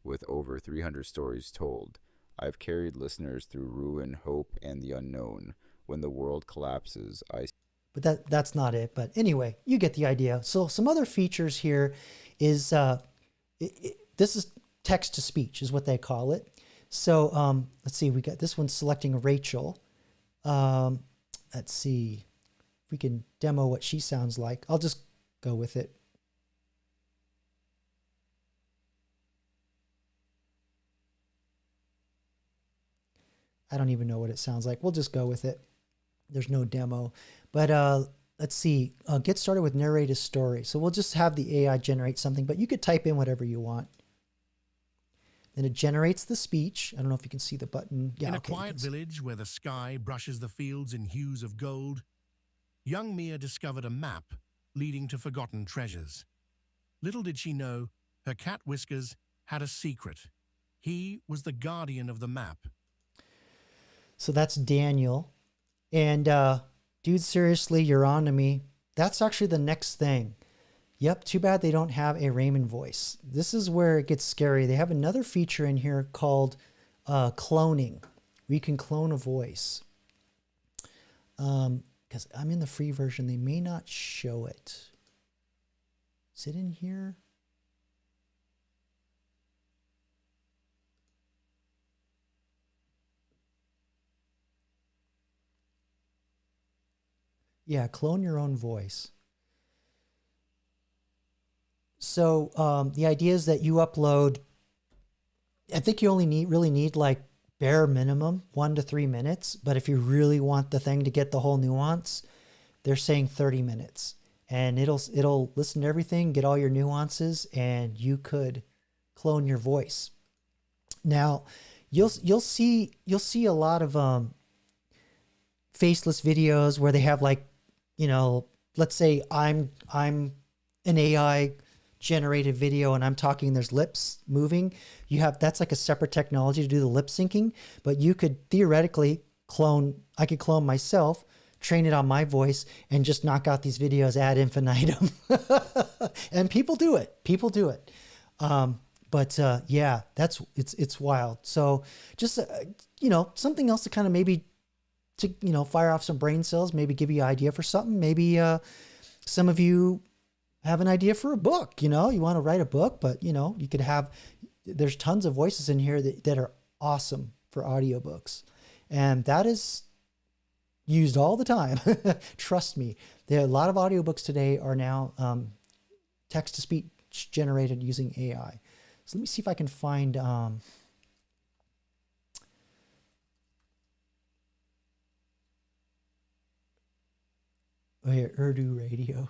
With over 300 stories told, I've carried listeners through ruin, hope, and the unknown. When the world collapses, But that's not it. But anyway, you get the idea. So some other features here is, this is text to speech is what they call it. So let's see, we got this one selecting Rachel. Let's see if we can demo what she sounds like. I'll just go with it. I don't even know what it sounds like. We'll just go with it. There's no demo. But let's see, get started with narrate a story. So we'll just have the AI generate something, but you could type in whatever you want. Then it generates the speech. I don't know if you can see the button. Yeah, in a quiet village where the sky brushes the fields in hues of gold, young Mia discovered a map leading to forgotten treasures. Little did she know, her cat Whiskers had a secret. He was the guardian of the map. So that's Daniel. And dude, seriously, you're on to me. That's actually the next thing. Yep, too bad they don't have a Raymond voice. This is where it gets scary. They have another feature in here called cloning. We can clone a voice. Because I'm in the free version, they may not show it. Is it in here? Yeah, clone your own voice. So the idea is that you upload, I think you only really need like bare minimum 1 to 3 minutes. But if you really want the thing to get the whole nuance, they're saying 30 minutes. And it'll listen to everything, get all your nuances, and you could clone your voice. Now, you'll see a lot of faceless videos where they have let's say I'm an AI generated video and I'm talking, there's lips moving. That's like a separate technology to do the lip syncing, but you could theoretically I could clone myself, train it on my voice, and just knock out these videos ad infinitum. And people do it. Yeah, it's wild. So just, something else to kind of maybe to, fire off some brain cells, maybe give you an idea for something. Maybe some of you have an idea for a book, you want to write a book, but you could there's tons of voices in here that are awesome for audiobooks. And that is used all the time. Trust me. There are a lot of audiobooks today are now text-to-speech generated using AI. So let me see if I can find oh here, Urdu radio.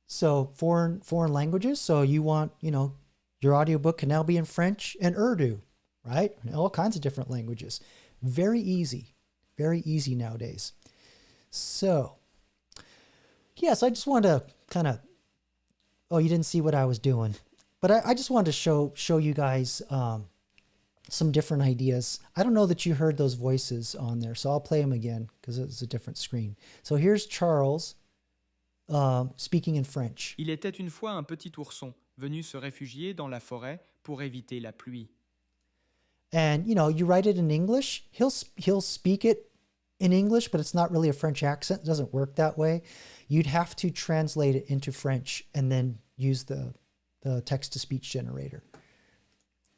So foreign languages. So you want, your audiobook can now be in French and Urdu, right? All kinds of different languages. Very easy nowadays. So, yes, I just wanted to kind of, you didn't see what I was doing, but I just wanted to show you guys some different ideas. I don't know that you heard those voices on there, so I'll play them again because it's a different screen. So here's Charles speaking in French. Il était une fois un petit ourson venu se réfugier dans la forêt pour éviter la pluie. And you write it in English, he'll speak it in English, but it's not really a French accent. It doesn't work that way. You'd have to translate it into French and then use the text-to-speech generator.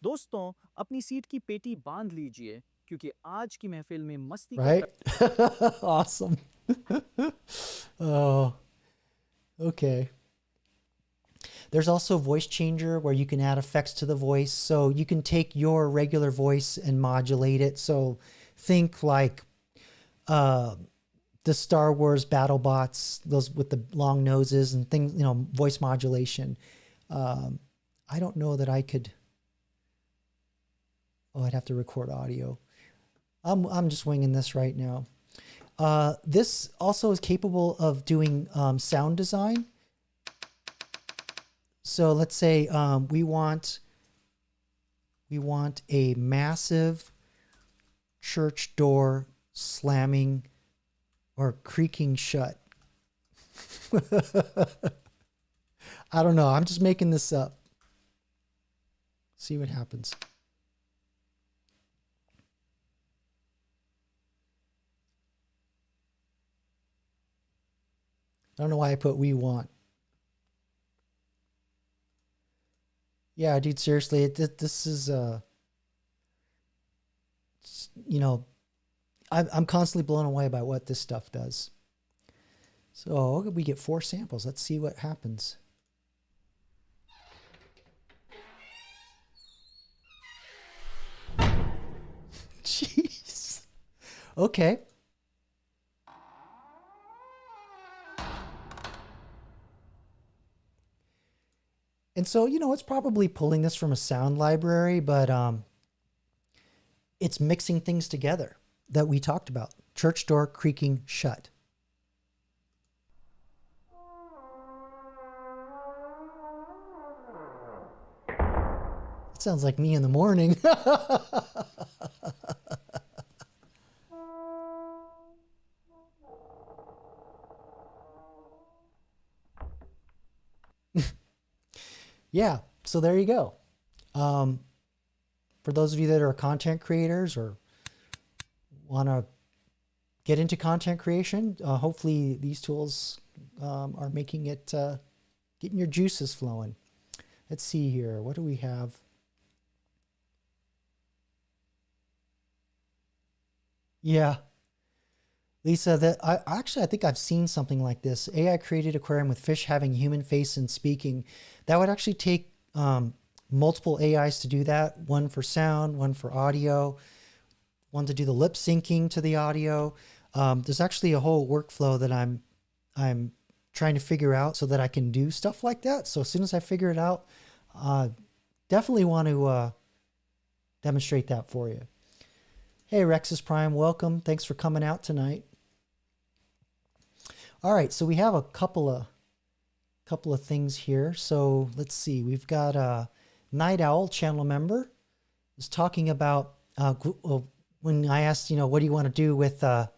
दोस्तों, अपनी seat की पेटी बांध लीजिए क्योंकि आज की महफिल में मस्ती Right? Awesome. Oh, okay. There's also a voice changer where you can add effects to the voice. So you can take your regular voice and modulate it. So think like the Star Wars battle bots, those with the long noses and things, voice modulation. I don't know that I could. I'd have to record audio. I'm just winging this right now. This also is capable of doing sound design. So let's say we want a massive church door slamming or creaking shut. I don't know. I'm just making this up. See what happens. I don't know why I put we want. Yeah, dude, seriously, this is, I'm constantly blown away by what this stuff does. So we get 4 samples. Let's see what happens. Jeez. Okay. And so, it's probably pulling this from a sound library, but it's mixing things together that we talked about. Church door creaking shut. It sounds like me in the morning. Yeah, so there you go. For those of you that are content creators or want to get into content creation, hopefully these tools are making it, getting your juices flowing. Let's see here. What do we have? Yeah. Lisa, I think I've seen something like this. AI created aquarium with fish having human face and speaking. That would actually take multiple AIs to do that. One for sound, one for audio, one to do the lip syncing to the audio. There's actually a whole workflow that I'm trying to figure out so that I can do stuff like that. So as soon as I figure it out, definitely want to demonstrate that for you. Hey, Rexus Prime, welcome. Thanks for coming out tonight. All right, so we have a couple of things here. So let's see. We've got a Night Owl channel member is talking about when I asked, what do you want to do with what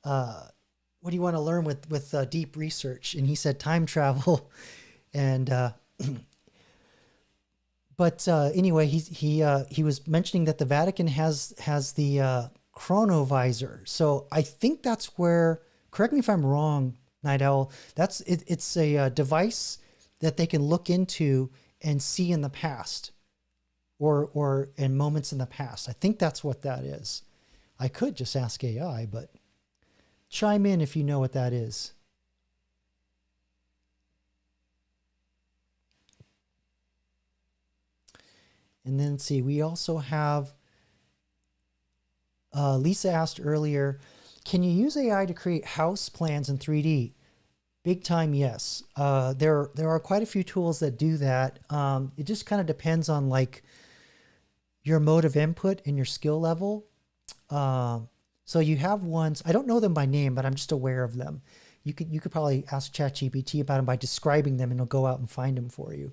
do you want to learn with deep research, and he said time travel, and but anyway, he was mentioning that the Vatican has the chronovisor. So I think that's where. Correct me if I'm wrong, Night Owl. It's a device that they can look into and see in the past. or in moments in the past. I think that's what that is. I could just ask AI, but chime in if you know what that is. And then see, we also have, Lisa asked earlier, can you use AI to create house plans in 3D? Big time, yes. There are quite a few tools that do that. It just kind of depends on like your mode of input and your skill level. So you have ones, I don't know them by name, but I'm just aware of them. You could probably ask ChatGPT about them by describing them, and it'll go out and find them for you.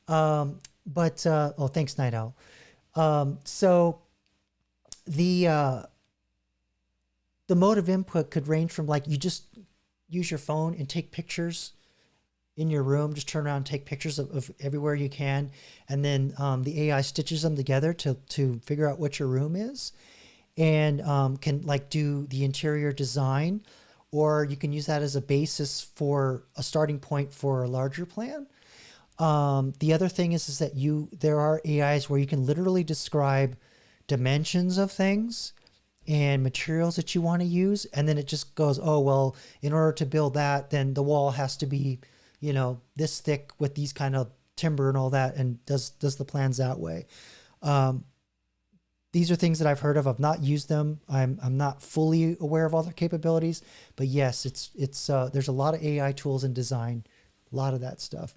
Oh, thanks, Night Owl. So the mode of input could range from like you just use your phone and take pictures in your room, just turn around and take pictures of everywhere you can. And then the AI stitches them together to figure out what your room is, and can like do the interior design, or you can use that as a basis for a starting point for a larger plan. The other thing is that there are AIs where you can literally describe dimensions of things and materials that you want to use, and then it just goes, oh well, in order to build that, then the wall has to be, you know, this thick with these kind of timber and all that, and does the plans that way. These are things that I've heard of. I've not used them. I'm not fully aware of all their capabilities, but yes, it's there's a lot of AI tools in design, a lot of that stuff.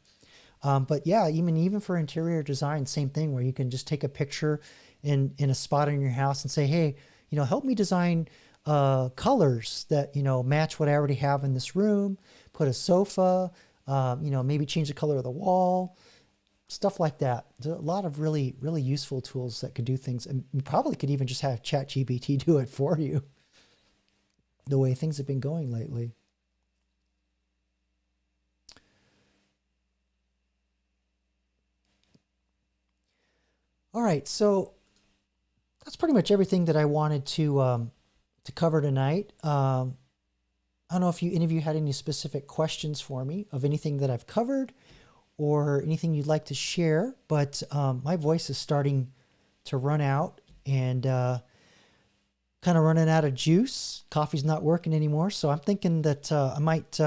But yeah, even for interior design, same thing, where you can just take a picture in a spot in your house and say, hey, you know, help me design colors that, you know, match what I already have in this room, put a sofa, you know, maybe change the color of the wall, stuff like that. There's a lot of really, really useful tools that could do things. And you probably could even just have ChatGPT do it for you, the way things have been going lately. All right, so that's pretty much everything that I wanted to cover tonight. I don't know if any of you had any specific questions for me of anything that I've covered or anything you'd like to share, but my voice is starting to run out and kind of running out of juice. Coffee's not working anymore, so I'm thinking that I might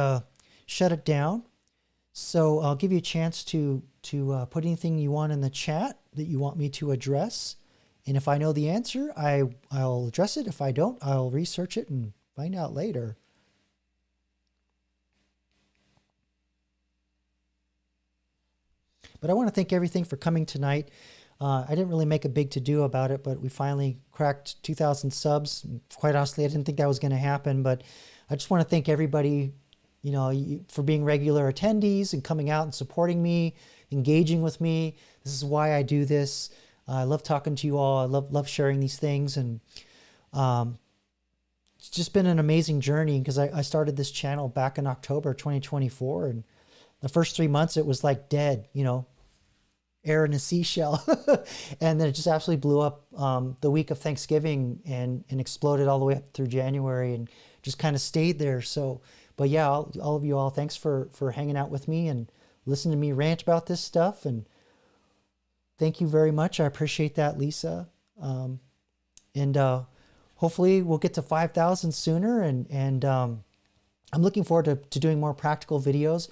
shut it down. So I'll give you a chance to put anything you want in the chat that you want me to address. And if I know the answer, I'll address it. If I don't, I'll research it and find out later. But I want to thank everything for coming tonight. I didn't really make a big to-do about it, but we finally cracked 2,000 subs. Quite honestly, I didn't think that was going to happen, but I just want to thank everybody, you know, for being regular attendees and coming out and supporting me, engaging with me. This is why I do this. I love talking to you all. I love sharing these things. And it's just been an amazing journey, because I started this channel back in October 2024. And the first 3 months, it was like dead, you know, air in a seashell. And then it just absolutely blew up the week of Thanksgiving and exploded all the way up through January and just kind of stayed there. So, but yeah, all of you all, thanks for hanging out with me and listening to me rant about this stuff. And thank you very much. I appreciate that, Lisa. And hopefully we'll get to 5,000 sooner. And I'm looking forward to doing more practical videos,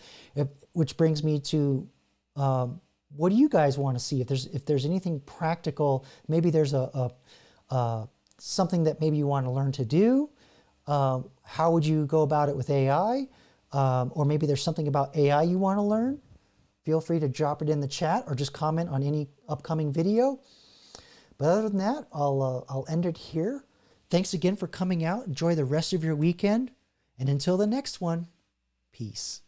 which brings me to what do you guys want to see? If there's anything practical, maybe there's something that maybe you want to learn to do. How would you go about it with AI? Or maybe there's something about AI you want to learn. Feel free to drop it in the chat or just comment on any upcoming video. But other than that, I'll end it here. Thanks again for coming out. Enjoy the rest of your weekend. And until the next one, peace.